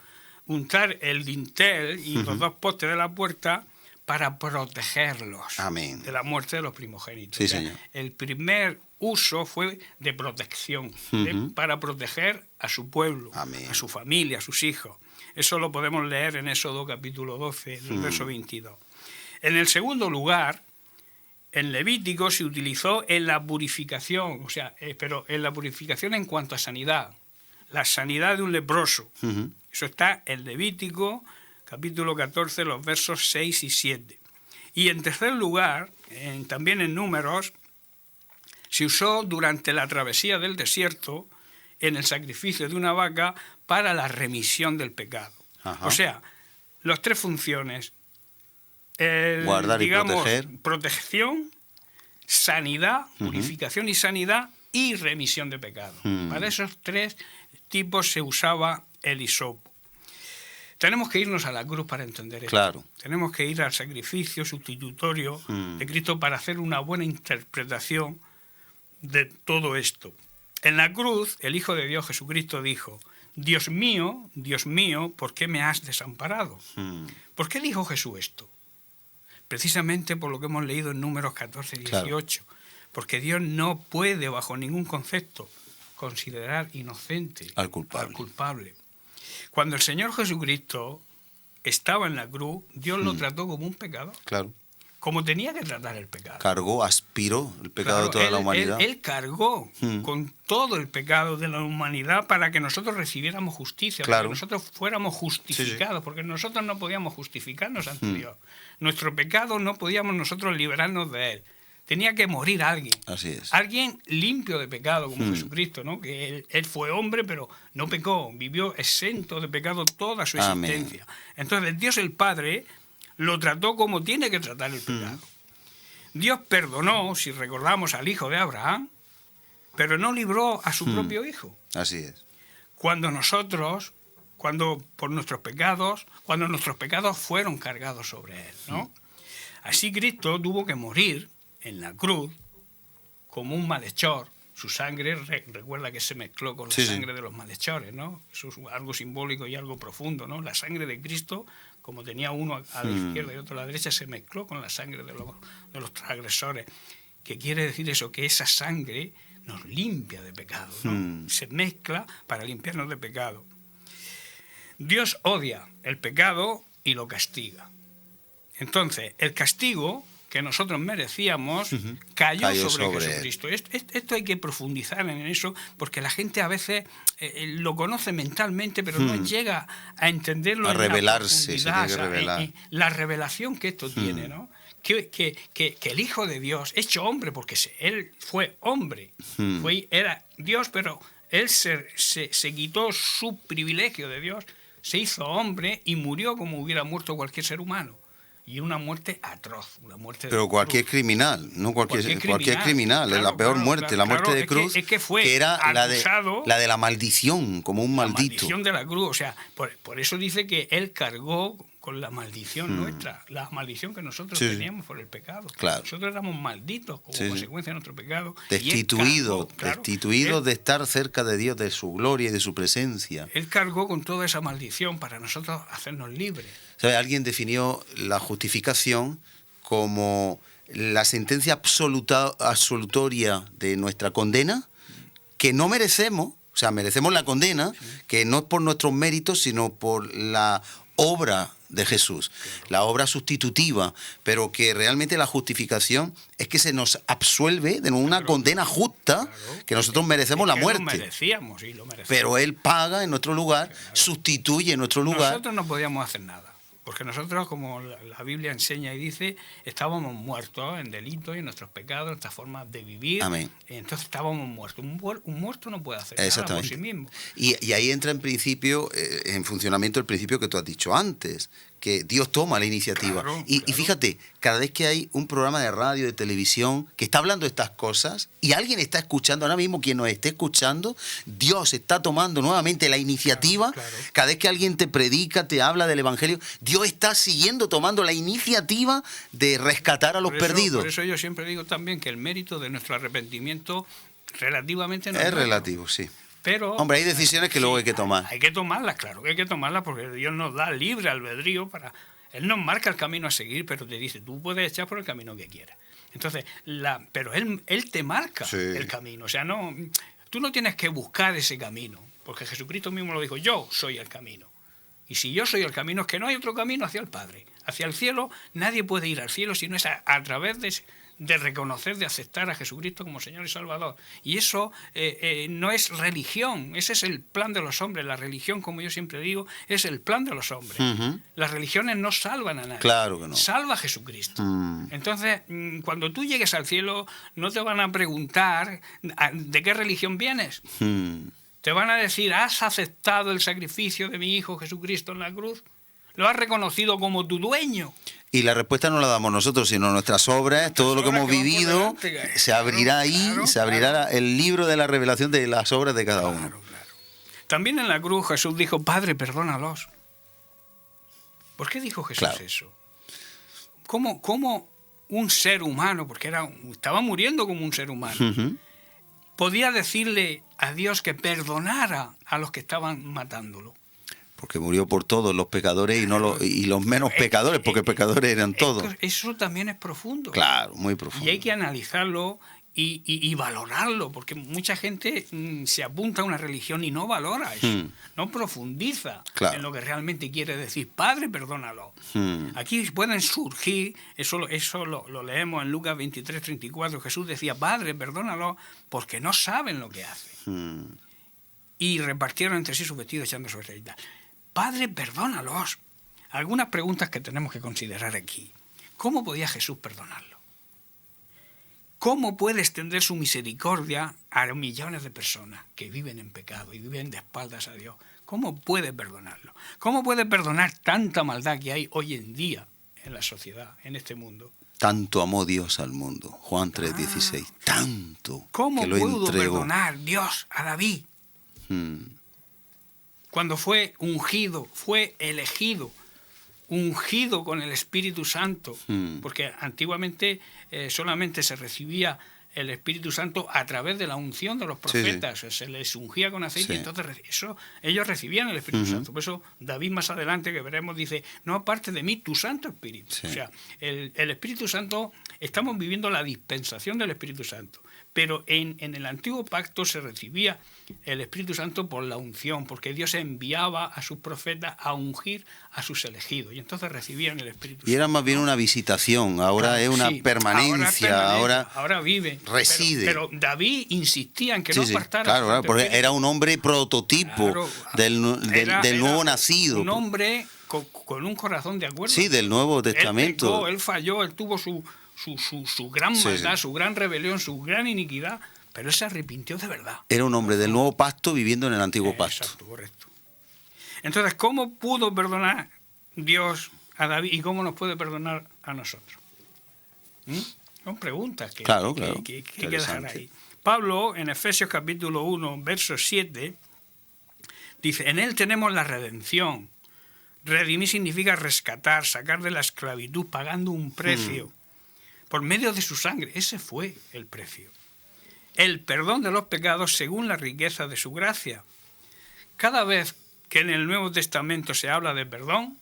untar el dintel y los dos postes de la puerta para protegerlos de la muerte de los primogénitos. Sí, señor. El primer uso fue de protección, para proteger a su pueblo, a su familia, a sus hijos. Eso lo podemos leer en Éxodo capítulo 12, del verso 22. En el segundo lugar, en Levítico se utilizó en la purificación, pero en la purificación en cuanto a sanidad, la sanidad de un leproso. Eso está en Levítico capítulo 14, los versos 6 y 7. Y en tercer lugar, también en Números, se usó durante la travesía del desierto en el sacrificio de una vaca para la remisión del pecado. O sea, las tres funciones: Guardar y digamos, proteger. protección, sanidad, purificación y sanidad y remisión de pecado. Para esos tres tipos se usaba el hisopo. Tenemos que irnos a la cruz para entender esto. Claro. Tenemos que ir al sacrificio sustitutorio de Cristo para hacer una buena interpretación de todo esto. En la cruz, el Hijo de Dios, Jesucristo, dijo: Dios mío, ¿por qué me has desamparado? ¿Por qué dijo Jesús esto? Precisamente por lo que hemos leído en Números 14 y 18. Claro. Porque Dios no puede, bajo ningún concepto, considerar inocente al culpable. Cuando el Señor Jesucristo estaba en la cruz, Dios lo trató como un pecador. Claro. Como tenía que tratar el pecado. Cargó, aspiró el pecado de toda la humanidad. Él cargó con todo el pecado de la humanidad para que nosotros recibiéramos justicia, para que nosotros fuéramos justificados, porque nosotros no podíamos justificarnos ante Dios. Nuestro pecado no podíamos nosotros liberarnos de él. Tenía que morir alguien. Así es. Alguien limpio de pecado, como Jesucristo, ¿no? Que él fue hombre, pero no pecó. Vivió exento de pecado toda su existencia. Amén. Entonces, Dios el Padre lo trató como tiene que tratar el pecado. Dios perdonó, si recordamos, al hijo de Abraham, pero no libró a su propio hijo. Así es. Cuando nuestros pecados fueron cargados sobre él, ¿no? Así Cristo tuvo que morir en la cruz como un malhechor. Su sangre, recuerda que se mezcló con la sangre de los malhechores, ¿no? Eso es algo simbólico y algo profundo, ¿no? La sangre de Cristo, como tenía uno a la izquierda y otro a la derecha, se mezcló con la sangre de los transgresores. ¿Qué quiere decir eso? Que esa sangre nos limpia de pecado, ¿no? Se mezcla para limpiarnos de pecado. Dios odia el pecado y lo castiga. Entonces, el castigo que nosotros merecíamos cayó sobre Jesucristo. Esto hay que profundizar en eso, porque la gente a veces lo conoce mentalmente, pero no llega a entenderlo. A revelarse, se tiene que revelar. La revelación que esto tiene, ¿no? Que el Hijo de Dios, hecho hombre, porque él fue hombre, era Dios, pero él se quitó su privilegio de Dios, se hizo hombre y murió como hubiera muerto cualquier ser humano. Y una muerte atroz, una muerte pero cualquier criminal, no cualquier criminal, claro, es la peor muerte, la muerte de cruz, que era acusado, la de la maldición, como un maldito. La maldición de la cruz, o sea, por eso dice que él cargó con la maldición nuestra, la maldición que nosotros teníamos por el pecado. Claro. Nosotros éramos malditos como consecuencia de nuestro pecado. Destituidos de estar cerca de Dios, de su gloria y de su presencia. Él cargó con toda esa maldición para nosotros hacernos libres. ¿Sabe? Alguien definió la justificación como la sentencia absolutoria de nuestra condena, que no merecemos, o sea, merecemos la condena, que no es por nuestros méritos, sino por la obra de Jesús, la obra sustitutiva, pero que realmente la justificación es que se nos absuelve de una condena justa, que nosotros merecemos la muerte. Lo merecíamos. Pero Él paga en nuestro lugar, sustituye en nuestro lugar. Nosotros no podíamos hacer nada. Porque nosotros, como la Biblia enseña y dice, estábamos muertos en delitos y en nuestros pecados, en nuestras formas de vivir. Amén. Entonces estábamos muertos. Un muerto no puede hacer nada por sí mismo. Y ahí entra en principio, en funcionamiento el principio que tú has dicho antes, que Dios toma la iniciativa. Claro. Y fíjate, cada vez que hay un programa de radio, de televisión, que está hablando de estas cosas, y alguien está escuchando, ahora mismo quien nos esté escuchando, Dios está tomando nuevamente la iniciativa. Claro. Cada vez que alguien te predica, te habla del Evangelio, Dios está tomando la iniciativa de rescatar a los perdidos. Por eso yo siempre digo también que el mérito de nuestro arrepentimiento relativamente no es relativo, sí. Pero, hombre, hay decisiones que luego hay que tomar. Hay que tomarlas, claro que hay que tomarlas, porque Dios nos da libre albedrío para... Él nos marca el camino a seguir, pero te dice, tú puedes echar por el camino que quieras. Entonces, pero él te marca el camino. O sea, tú no tienes que buscar ese camino, porque Jesucristo mismo lo dijo, yo soy el camino. Y si yo soy el camino, es que no hay otro camino hacia el Padre. Hacia el cielo, nadie puede ir al cielo si no es a través de reconocer, de aceptar a Jesucristo como Señor y Salvador. Y eso no es religión, ese es el plan de los hombres. La religión, como yo siempre digo, es el plan de los hombres. Las religiones no salvan a nadie. Claro que no. Salva a Jesucristo. Entonces, cuando tú llegues al cielo, no te van a preguntar de qué religión vienes. Te van a decir, ¿has aceptado el sacrificio de mi Hijo Jesucristo en la cruz? ¿Lo has reconocido como tu dueño? Y la respuesta no la damos nosotros, sino nuestras obras, todo lo que hemos vivido, se abrirá ahí, se abrirá el libro de la revelación de las obras de cada uno. Claro. También en la cruz Jesús dijo, Padre, perdónalos. ¿Por qué dijo Jesús eso? ¿Cómo un ser humano, porque estaba muriendo como un ser humano, podía decirle a Dios que perdonara a los que estaban matándolo? Porque murió por todos los pecadores y los menos pecadores, porque pecadores eran todos. Eso también es profundo. Claro, muy profundo. Y hay que analizarlo y valorarlo, porque mucha gente se apunta a una religión y no valora eso, no profundiza en lo que realmente quiere decir. Padre, perdónalo. Aquí pueden surgir, eso lo leemos en Lucas 23, 34, Jesús decía, Padre, perdónalo, porque no saben lo que hacen. Y repartieron entre sí sus vestidos echando su herida. Padre, perdónalos. Algunas preguntas que tenemos que considerar aquí. ¿Cómo podía Jesús perdonarlo? ¿Cómo puede extender su misericordia a millones de personas que viven en pecado y viven de espaldas a Dios? ¿Cómo puede perdonarlo? ¿Cómo puede perdonar tanta maldad que hay hoy en día en la sociedad, en este mundo? Tanto amó Dios al mundo. Juan 3:16. Tanto ¿Cómo que lo pudo entregó. perdonar Dios a David? Cuando fue ungido, fue elegido, ungido con el Espíritu Santo, porque antiguamente solamente se recibía el Espíritu Santo a través de la unción de los profetas, se les ungía con aceite, entonces ellos recibían el Espíritu Santo. Por eso David más adelante, que veremos, dice, no aparte de mí tu Santo Espíritu. O sea, el Espíritu Santo, estamos viviendo la dispensación del Espíritu Santo. Pero en el antiguo pacto se recibía el Espíritu Santo por la unción, porque Dios enviaba a sus profetas a ungir a sus elegidos, y entonces recibían el Espíritu Santo. Y era más bien una visitación, ahora es una permanencia, ahora vive, reside. Pero David insistía en que no apartara. Claro, porque era un hombre prototipo del nuevo nacido. Un hombre con un corazón de acuerdo. Sí, del Nuevo Testamento. Él pecó, él falló, él tuvo su gran maldad, su gran rebelión, su gran iniquidad, pero él se arrepintió de verdad. Era un hombre del nuevo pacto viviendo en el antiguo pacto. Exacto, correcto. Entonces, ¿cómo pudo perdonar Dios a David y cómo nos puede perdonar a nosotros? Son preguntas que hay que dejar ahí. Pablo, en Efesios capítulo 1, verso 7, dice, en él tenemos la redención. Redimir significa rescatar, sacar de la esclavitud, pagando un precio. Por medio de su sangre, ese fue el precio. El perdón de los pecados según la riqueza de su gracia. Cada vez que en el Nuevo Testamento se habla de perdón,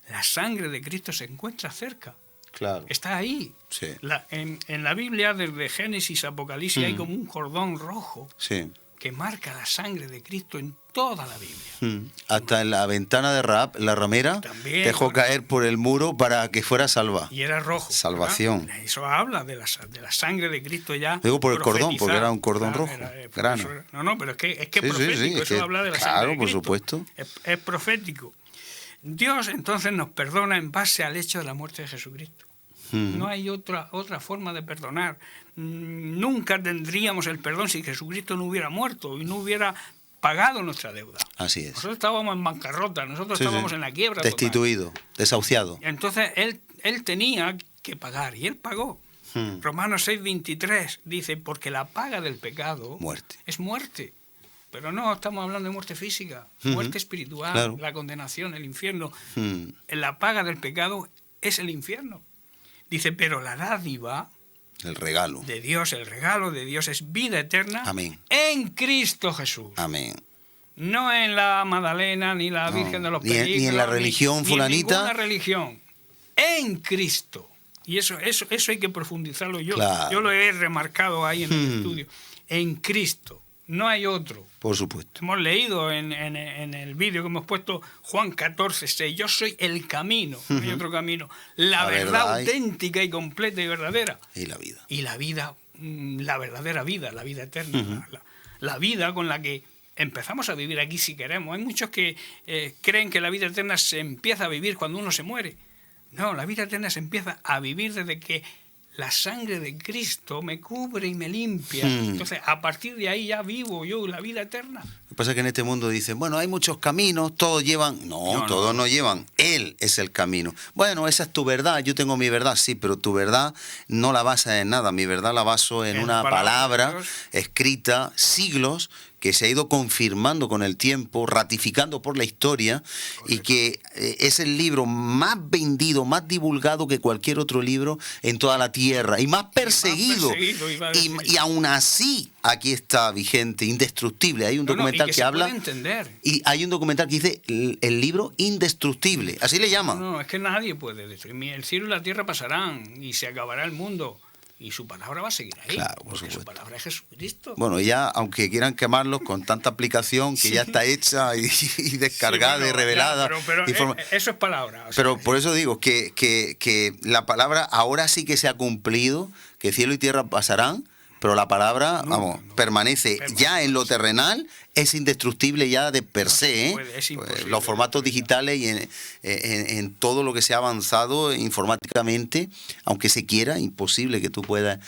la sangre de Cristo se encuentra cerca. Claro. Está ahí. Sí. En la Biblia, desde Génesis a Apocalipsis, hay como un cordón rojo que marca la sangre de Cristo en toda la Biblia. Hasta en la ventana de Rahab, la ramera, también, dejó caer por el muro para que fuera salva. Y era rojo. Salvación. ¿Verdad? Eso habla de la sangre de Cristo ya. Digo por el cordón, porque era un cordón rojo. Grano. No, pero es que es profético. Eso habla de la sangre de Cristo. Claro, por supuesto. Es profético. Dios entonces nos perdona en base al hecho de la muerte de Jesucristo. No hay otra forma de perdonar. Nunca tendríamos el perdón si Jesucristo no hubiera muerto y no hubiera pagado nuestra deuda. Así es. Nosotros estábamos en bancarrota, nosotros estábamos en la quiebra destituido, total. Desahuciado. Entonces él tenía que pagar y él pagó. Romanos 6:23 dice, porque la paga del pecado es muerte. Pero no estamos hablando de muerte física, muerte espiritual, la condenación, el infierno. La paga del pecado es el infierno. Dice, pero la dádiva, el regalo de Dios, el regalo de Dios es vida eterna. Amén. En Cristo Jesús. Amén. No en la Magdalena, ni la Virgen de los Peligros, ni en la religión fulanita. Ni en ninguna religión. En Cristo. Y eso hay que profundizarlo. Yo lo he remarcado ahí en el estudio. En Cristo. No hay otro. Por supuesto. Hemos leído en el vídeo que hemos puesto Juan 14:6. Yo soy el camino, no hay otro camino. La verdad auténtica y completa y verdadera. Y la vida. Y la vida, la verdadera vida, la vida eterna. La vida con la que empezamos a vivir aquí si queremos. Hay muchos que creen que la vida eterna se empieza a vivir cuando uno se muere. No, la vida eterna se empieza a vivir desde que la sangre de Cristo me cubre y me limpia. Entonces, a partir de ahí ya vivo yo la vida eterna. Lo que pasa es que en este mundo dicen, bueno, hay muchos caminos, todos llevan... No, todos no llevan. Él es el camino. Bueno, esa es tu verdad, yo tengo mi verdad, sí, pero tu verdad no la basas en nada. Mi verdad la baso en una palabra escrita siglos, que se ha ido confirmando con el tiempo, ratificando por la historia. Correcto. Y que es el libro más vendido, más divulgado que cualquier otro libro en toda la tierra, y más perseguido. Y aún así, aquí está vigente, indestructible. Hay un documental que habla... Y hay un documental que dice el libro indestructible, así le llaman. No, es que nadie puede destruir. El cielo y la tierra pasarán y se acabará el mundo. Y su palabra va a seguir ahí, claro, porque su palabra es Jesucristo. Bueno, ya, aunque quieran quemarlos con tanta aplicación que ya está hecha y descargada y revelada. Pero eso es palabra. O sea, pero por eso digo que la palabra ahora sí que se ha cumplido, que cielo y tierra pasarán, pero la palabra, permanece ya en lo terrenal, es indestructible ya de per se. Los formatos digitales y en todo lo que se ha avanzado informáticamente, aunque se quiera, imposible que tú puedas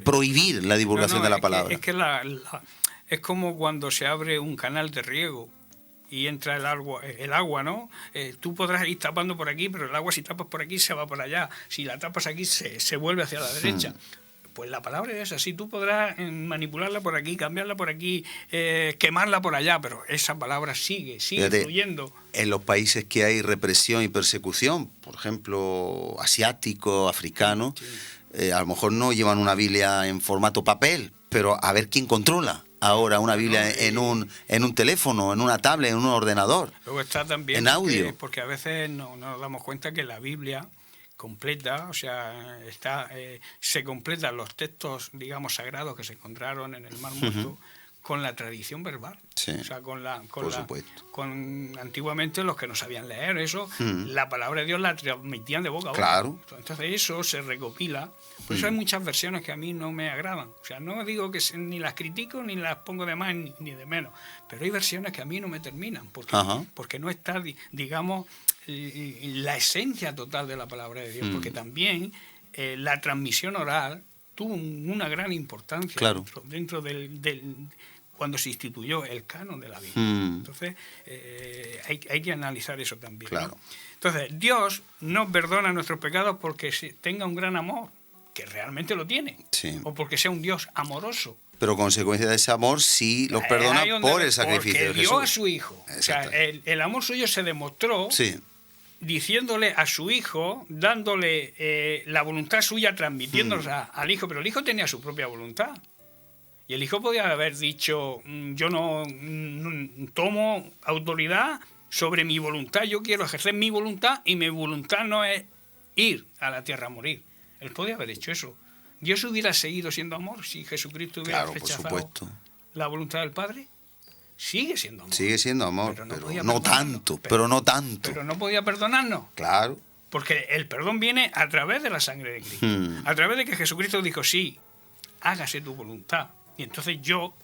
prohibir la divulgación de la palabra. Es que es como cuando se abre un canal de riego y entra el agua, ¿no? Tú podrás ir tapando por aquí, pero el agua, si tapas por aquí, se va por allá. Si la tapas aquí, se vuelve hacia la derecha. Pues la palabra es así, tú podrás manipularla por aquí, cambiarla por aquí, quemarla por allá, pero esa palabra sigue fluyendo. En los países que hay represión y persecución, por ejemplo, asiático, africano, a lo mejor no llevan una Biblia en formato papel, pero a ver quién controla ahora una Biblia en un teléfono, en una tablet, en un ordenador. Luego está también en audio. Porque a veces no nos damos cuenta que la Biblia completa, o sea, se completan los textos, digamos, sagrados que se encontraron en el Mar Muerto con la tradición verbal. Sí, o sea, por supuesto. Antiguamente los que no sabían leer eso, la palabra de Dios la transmitían de boca a boca. Claro. Entonces eso se recopila. Por eso hay muchas versiones que a mí no me agradan. O sea, no digo que ni las critico, ni las pongo de más, ni de menos. Pero hay versiones que a mí no me terminan, porque no está, digamos, la esencia total de la palabra de Dios, porque también la transmisión oral tuvo una gran importancia dentro del cuando se instituyó el canon de la Biblia. Entonces hay que analizar eso también. Claro. ¿No? Entonces Dios no perdona nuestros pecados porque tenga un gran amor, que realmente lo tiene, o porque sea un Dios amoroso. Pero consecuencia de ese amor sí los perdona por el sacrificio de Jesús. Dio a su Hijo. O sea, el amor suyo se demostró diciéndole a su Hijo, dándole la voluntad suya, transmitiéndola al Hijo, pero el Hijo tenía su propia voluntad. Y el Hijo podía haber dicho, yo no tomo autoridad sobre mi voluntad, yo quiero ejercer mi voluntad y mi voluntad no es ir a la tierra a morir. Él podía haber hecho eso. ¿Dios hubiera seguido siendo amor si Jesucristo hubiera rechazado la voluntad del Padre? Sigue siendo amor. Sigue siendo amor, pero no tanto. Pero no podía perdonarnos. Claro. Porque el perdón viene a través de la sangre de Cristo. A través de que Jesucristo dijo, sí, hágase tu voluntad. Y entonces yo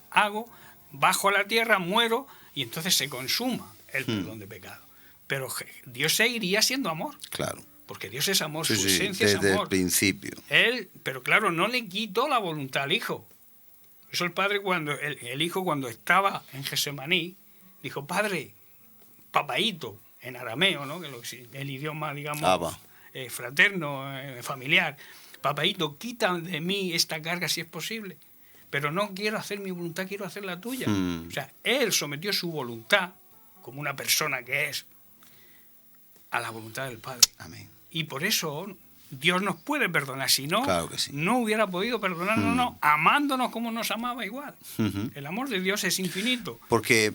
bajo a la tierra, muero, y entonces se consuma el perdón de pecado. Pero Dios seguiría siendo amor. Claro. Porque Dios es amor, su esencia es amor. Desde el principio. Pero claro, no le quitó la voluntad al Hijo. Eso el Padre, el Hijo cuando estaba en Getsemaní, dijo, Padre, papaíto, en arameo, ¿no? Que el idioma, digamos, fraterno, familiar. Papaíto, quita de mí esta carga si es posible. Pero no quiero hacer mi voluntad, quiero hacer la tuya. O sea, Él sometió su voluntad, como una persona que es, a la voluntad del Padre. Amén. Y por eso Dios nos puede perdonar. Si no, claro que sí, no hubiera podido perdonarnos, amándonos como nos amaba igual. El amor de Dios es infinito. Porque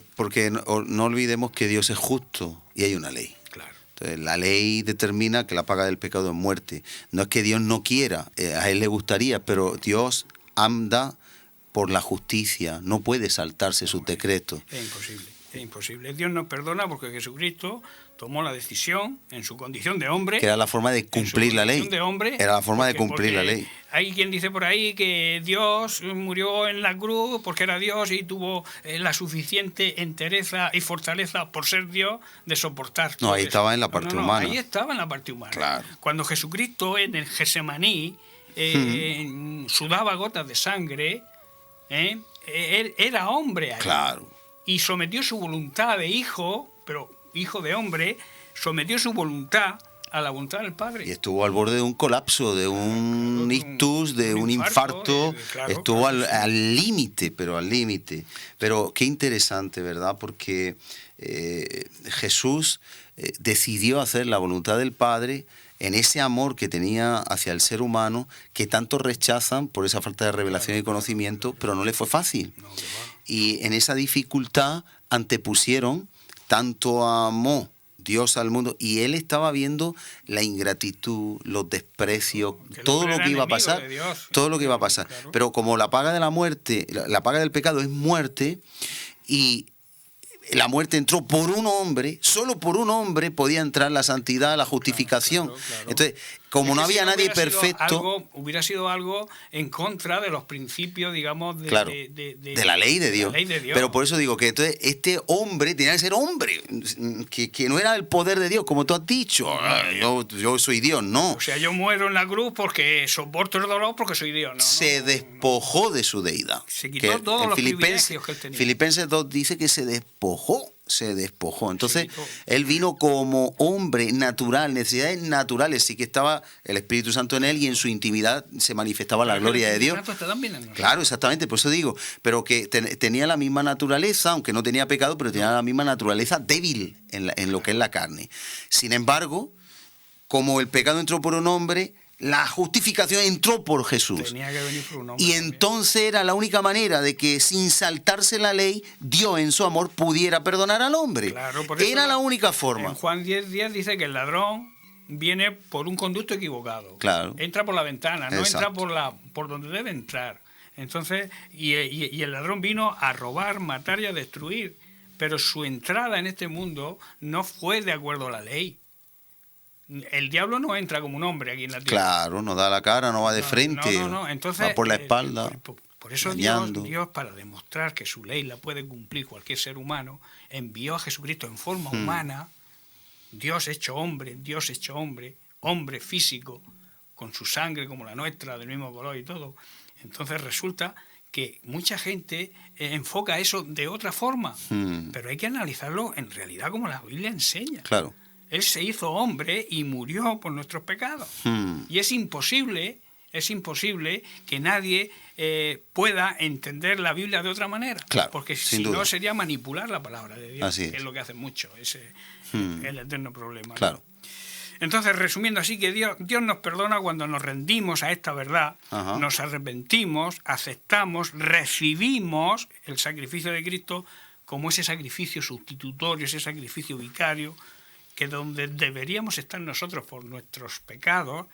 no olvidemos que Dios es justo y hay una ley. Claro. Entonces, la ley determina que la paga del pecado es muerte. No es que Dios no quiera, a Él le gustaría, pero Dios anda por la justicia, no puede saltarse sus decretos. Es imposible, es imposible. Dios nos perdona porque Jesucristo tomó la decisión en su condición de hombre. Que era la forma de cumplir la ley. De hombre, era la forma de cumplir la ley. Hay quien dice por ahí que Dios murió en la cruz porque era Dios y tuvo la suficiente entereza y fortaleza por ser Dios de soportar. No, ahí estaba en la parte humana. Ahí estaba en la parte humana. Claro. Cuando Jesucristo en el Getsemaní sudaba gotas de sangre, él era hombre ahí. Claro. y sometió su voluntad de hijo, pero hijo de hombre, sometió su voluntad a la voluntad del Padre. Y estuvo al borde de un colapso, de un ictus, de un infarto. Estuvo al límite, pero al límite. Pero qué interesante, ¿verdad? Porque Jesús decidió hacer la voluntad del Padre en ese amor que tenía hacia el ser humano, que tanto rechazan por esa falta de revelación y conocimiento, pero no le fue fácil. Y en esa dificultad antepusieron, tanto amó Dios al mundo, y él estaba viendo la ingratitud, los desprecios, todo lo que iba a pasar, todo lo que iba a pasar. Pero como la paga de la muerte, la paga del pecado es muerte, y la muerte entró por un hombre, solo por un hombre podía entrar la santidad, la justificación. Claro. Entonces, como no había nadie perfecto... Hubiera sido algo en contra de los principios, digamos, de la ley de Dios. Pero por eso digo que entonces este hombre tenía que ser hombre, que no era el poder de Dios, como tú has dicho. Yo soy Dios, no. O sea, yo muero en la cruz porque soporto el dolor porque soy Dios. Se despojó de su deidad. Se quitó todos los privilegios que él tenía. Filipenses 2 dice que se despojó. Entonces, él vino como hombre natural, necesidades naturales. Sí que estaba el Espíritu Santo en él y en su intimidad se manifestaba la gloria de Dios. Claro, exactamente, por eso digo. Pero que tenía la misma naturaleza, aunque no tenía pecado, pero tenía la misma naturaleza débil en lo que es la carne. Sin embargo, como el pecado entró por un hombre, la justificación entró por Jesús. Tenía que venir por un hombre. Y entonces era la única manera de que, sin saltarse la ley, Dios en su amor pudiera perdonar al hombre. Claro, por eso era la única forma. En Juan 10:10 dice que el ladrón viene por un conducto equivocado. Claro. Entra por la ventana, no Exacto. entra por donde debe entrar. Entonces, y el ladrón vino a robar, matar y a destruir. Pero su entrada en este mundo no fue de acuerdo a la ley. El diablo no entra como un hombre aquí en la tierra. Claro, no da la cara, no va de frente, no. Entonces, va por la espalda. Por eso Dios, para demostrar que su ley la puede cumplir cualquier ser humano, envió a Jesucristo en forma humana, Dios hecho hombre, hombre físico, con su sangre como la nuestra, del mismo color y todo. Entonces resulta que mucha gente enfoca eso de otra forma, pero hay que analizarlo en realidad como la Biblia enseña. Claro. Él se hizo hombre y murió por nuestros pecados. Y es imposible que nadie pueda entender la Biblia de otra manera. Claro, porque si no sería manipular la palabra de Dios, que es lo que hacen mucho, el eterno problema. Claro. ¿No? Entonces, resumiendo así, que Dios nos perdona cuando nos rendimos a esta verdad, nos arrepentimos, aceptamos, recibimos el sacrificio de Cristo como ese sacrificio sustitutorio, ese sacrificio vicario, que donde deberíamos estar nosotros por nuestros pecados,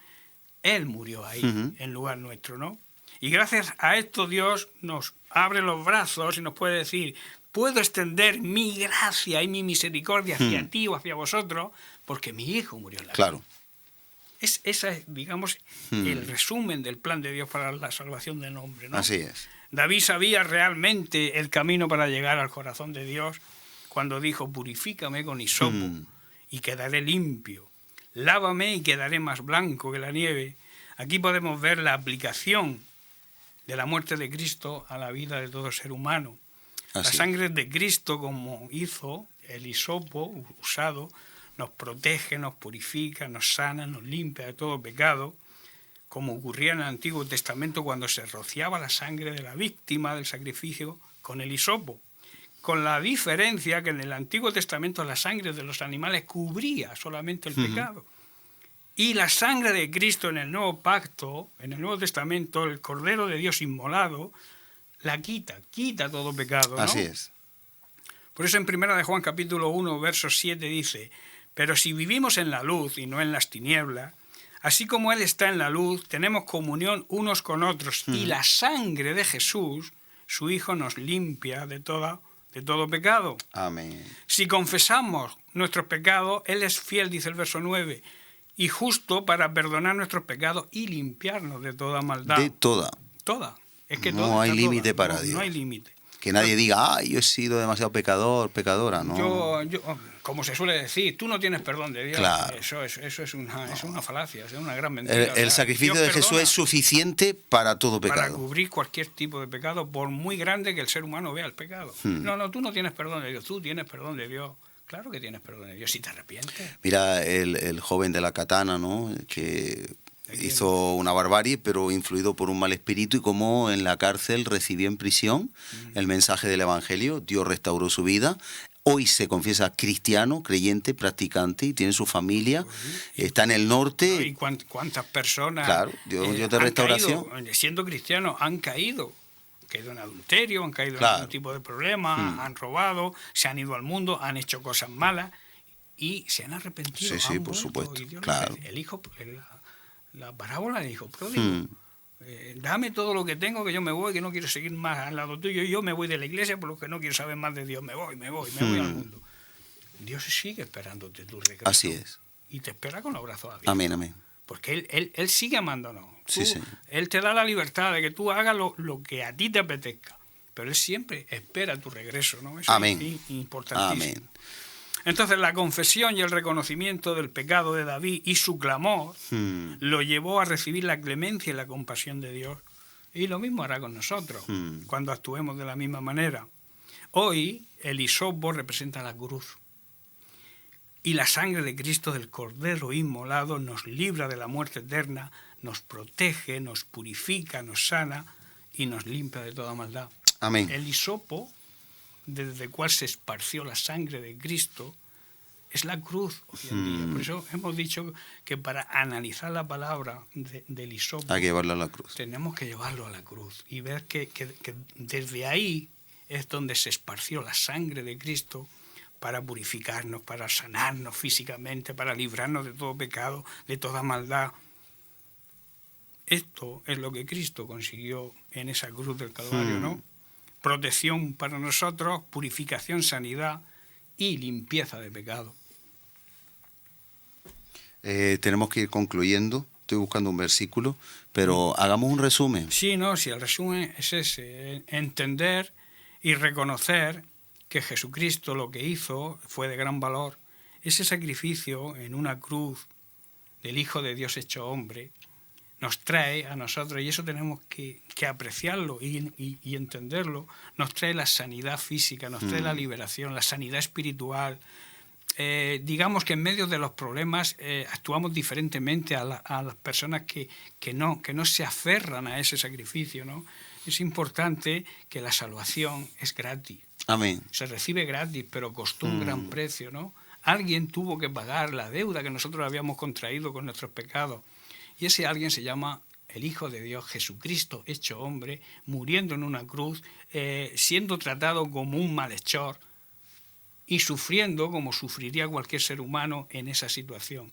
Él murió ahí, en lugar nuestro, ¿no? Y gracias a esto Dios nos abre los brazos y nos puede decir, puedo extender mi gracia y mi misericordia hacia ti o hacia vosotros, porque mi Hijo murió en la cruz. Claro. Esa es, digamos, el resumen del plan de Dios para la salvación del hombre, ¿no? Así es. David sabía realmente el camino para llegar al corazón de Dios cuando dijo, purifícame con hisopo y quedaré limpio. Lávame y quedaré más blanco que la nieve. Aquí podemos ver la aplicación de la muerte de Cristo a la vida de todo ser humano. La sangre de Cristo, como hizo el hisopo usado, nos protege, nos purifica, nos sana, nos limpia de todo pecado, como ocurría en el Antiguo Testamento cuando se rociaba la sangre de la víctima del sacrificio con el hisopo. Con la diferencia que en el Antiguo Testamento la sangre de los animales cubría solamente el pecado. Y la sangre de Cristo en el Nuevo Pacto, en el Nuevo Testamento, el Cordero de Dios inmolado, la quita todo pecado, ¿no? Así es. Por eso en 1 de Juan capítulo 1, verso 7 dice, pero si vivimos en la luz y no en las tinieblas, así como Él está en la luz, tenemos comunión unos con otros, y la sangre de Jesús, su Hijo, nos limpia de todo pecado. Amén. Si confesamos nuestros pecados, Él es fiel, dice el verso 9, y justo para perdonar nuestros pecados y limpiarnos de toda maldad. De toda. Toda. Es que no hay límite para Dios. No hay límite. Que nadie diga, ay, yo he sido demasiado pecador, pecadora, ¿no? Yo, como se suele decir, tú no tienes perdón de Dios. Claro. Eso es una falacia, es una gran mentira. El sacrificio Dios de Jesús perdona es suficiente para todo para pecado. cubrir cualquier tipo de pecado, por muy grande que el ser humano vea el pecado. No, tú no tienes perdón de Dios, tú tienes perdón de Dios. Claro que tienes perdón de Dios si te arrepientes. Mira el joven de la katana, ¿no? Que hizo una barbarie, pero influido por un mal espíritu, y como en la cárcel recibió en prisión el mensaje del Evangelio, Dios restauró su vida. Hoy se confiesa cristiano, creyente, practicante, y tiene su familia, está en el norte. ¿Y cuántas personas Claro, Dios de restauración. Siendo cristianos, han caído en adulterio, han caído Claro. en algún tipo de problema, han robado, se han ido al mundo, han hecho cosas malas y se han arrepentido. Sí, han por vuelto, supuesto, y Dios claro. el hijo, la parábola del hijo pródigo. Dame todo lo que tengo, que yo me voy, que no quiero seguir más al lado tuyo, y yo me voy de la iglesia por lo que no quiero saber más de Dios, me voy al mundo. Dios sigue esperándote tu regreso. Así es. Y te espera con los brazos abiertos. Amén, amén. Porque él sigue amándonos. Sí, sí. Él te da la libertad de que tú hagas lo que a ti te apetezca. Pero Él siempre espera tu regreso, ¿no? Eso Amén. es importantísimo. Amén. Entonces la confesión y el reconocimiento del pecado de David y su clamor lo llevó a recibir la clemencia y la compasión de Dios. Y lo mismo hará con nosotros cuando actuemos de la misma manera. Hoy el hisopo representa la cruz. Y la sangre de Cristo, del Cordero inmolado, nos libra de la muerte eterna, nos protege, nos purifica, nos sana y nos limpia de toda maldad. Amén. El hisopo, desde el cual se esparció la sangre de Cristo, es la cruz hoy en día. Por eso hemos dicho que para analizar la palabra del hisopo Hay que llevarlo a la cruz. tenemos que llevarlo a la cruz y ver que desde ahí es donde se esparció la sangre de Cristo para purificarnos, para sanarnos físicamente, para librarnos de todo pecado, de toda maldad. Esto es lo que Cristo consiguió en esa cruz del Calvario, ¿no? Protección para nosotros, purificación, sanidad y limpieza de pecado. Tenemos que ir concluyendo. Estoy buscando un versículo, pero hagamos un resumen. Sí, si el resumen es ese, entender y reconocer que Jesucristo lo que hizo fue de gran valor. Ese sacrificio en una cruz del Hijo de Dios hecho hombre nos trae a nosotros, y eso tenemos que apreciarlo y entenderlo, nos trae la sanidad física, nos trae la liberación, la sanidad espiritual. Digamos que en medio de los problemas actuamos diferentemente a las personas que no se aferran a ese sacrificio, ¿no? Es importante que la salvación es gratis. Amén. Se recibe gratis, pero costó un gran precio, ¿no? Alguien tuvo que pagar la deuda que nosotros habíamos contraído con nuestros pecados. Y ese alguien se llama el Hijo de Dios, Jesucristo hecho hombre, muriendo en una cruz, siendo tratado como un malhechor y sufriendo como sufriría cualquier ser humano en esa situación.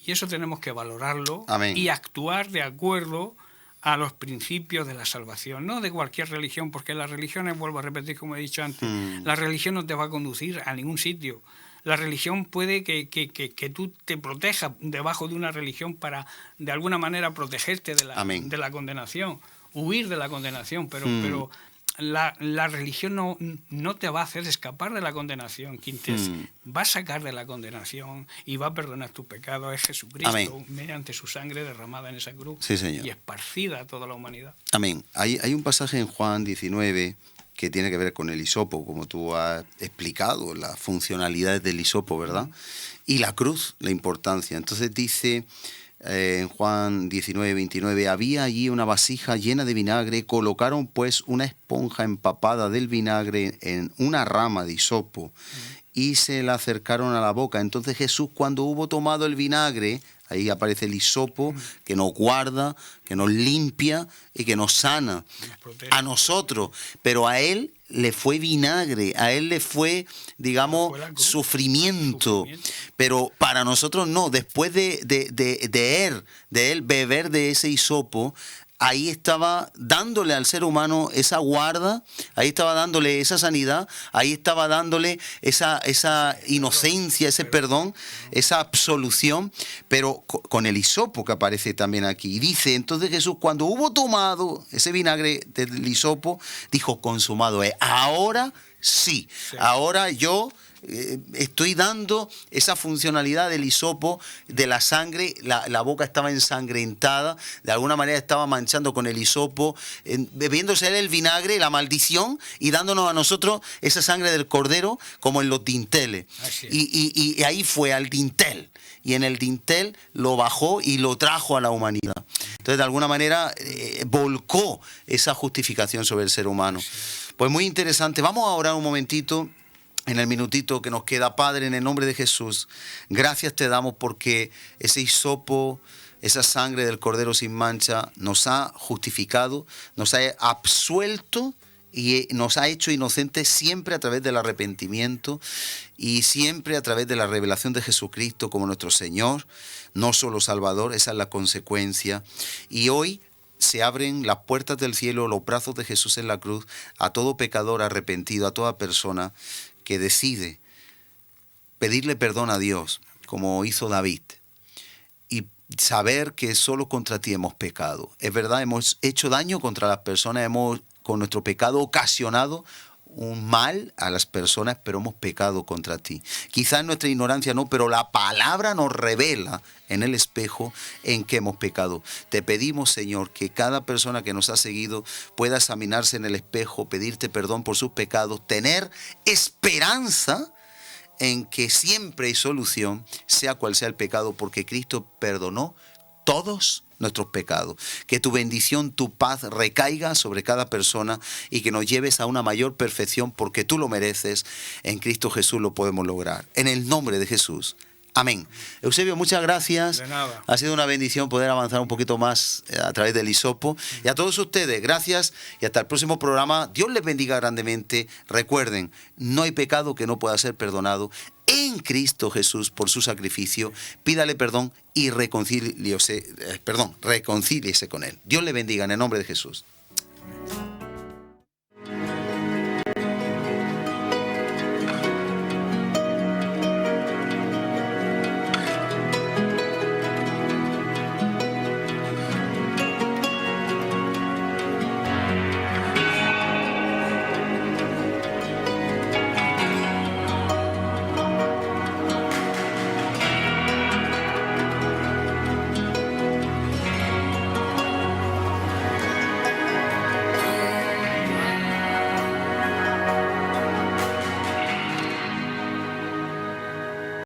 Y eso tenemos que valorarlo. Amén. Y actuar de acuerdo a los principios de la salvación, no de cualquier religión, porque las religiones, vuelvo a repetir como he dicho antes, la religión no te va a conducir a ningún sitio. La religión puede que tú te protejas debajo de una religión para, de alguna manera, protegerte de la condenación, huir de la condenación, pero la religión no te va a hacer escapar de la condenación. Quien te va a sacar de la condenación y va a perdonar tus pecados es Jesucristo. Amén. Mediante su sangre derramada en esa cruz. Sí, Señor. Y esparcida a toda la humanidad. Amén. Hay un pasaje en Juan 19 que tiene que ver con el hisopo, como tú has explicado, las funcionalidades del hisopo, ¿verdad? Y la cruz, la importancia. Entonces dice en Juan 19, 29, había allí una vasija llena de vinagre, colocaron pues una esponja empapada del vinagre en una rama de hisopo y se la acercaron a la boca. Entonces Jesús, cuando hubo tomado el vinagre, ahí aparece el hisopo que nos guarda, que nos limpia y que nos sana a nosotros, pero a él le fue vinagre, a él le fue, digamos, sufrimiento, pero para nosotros no. Después de él beber de ese hisopo, ahí estaba dándole al ser humano esa guarda, ahí estaba dándole esa sanidad, ahí estaba dándole esa inocencia, ese perdón, esa absolución, pero con el hisopo que aparece también aquí. Y dice, entonces Jesús, cuando hubo tomado ese vinagre del hisopo, dijo, consumado es. Ahora sí, ahora yo estoy dando esa funcionalidad del hisopo, de la sangre. La boca estaba ensangrentada, de alguna manera estaba manchando con el hisopo, bebiéndose él el vinagre, la maldición, y dándonos a nosotros esa sangre del cordero como en los dinteles. Y ahí fue al dintel, y en el dintel lo bajó y lo trajo a la humanidad. Entonces, de alguna manera, volcó esa justificación sobre el ser humano. Pues muy interesante. Vamos a orar un momentito. En el minutito que nos queda, Padre, en el nombre de Jesús, gracias te damos porque ese hisopo, esa sangre del Cordero sin mancha, nos ha justificado, nos ha absuelto y nos ha hecho inocentes siempre a través del arrepentimiento y siempre a través de la revelación de Jesucristo como nuestro Señor, no solo Salvador. Esa es la consecuencia. Y hoy se abren las puertas del cielo, los brazos de Jesús en la cruz, a todo pecador arrepentido, a toda persona que decide pedirle perdón a Dios, como hizo David, y saber que solo contra ti hemos pecado. Es verdad, hemos hecho daño contra las personas, hemos con nuestro pecado ocasionado un mal a las personas, pero hemos pecado contra ti. Quizás en nuestra ignorancia no, pero la palabra nos revela en el espejo en que hemos pecado. Te pedimos, Señor, que cada persona que nos ha seguido pueda examinarse en el espejo, pedirte perdón por sus pecados, tener esperanza en que siempre hay solución, sea cual sea el pecado, porque Cristo perdonó todos nuestros pecados. Que tu bendición, tu paz recaiga sobre cada persona y que nos lleves a una mayor perfección porque tú lo mereces. En Cristo Jesús lo podemos lograr. En el nombre de Jesús. Amén. Eusebio, muchas gracias. De nada. Ha sido una bendición poder avanzar un poquito más a través del hisopo. Y a todos ustedes, gracias y hasta el próximo programa. Dios les bendiga grandemente. Recuerden, no hay pecado que no pueda ser perdonado en Cristo Jesús por su sacrificio. Pídale perdón y reconcíliese con Él. Dios le bendiga en el nombre de Jesús.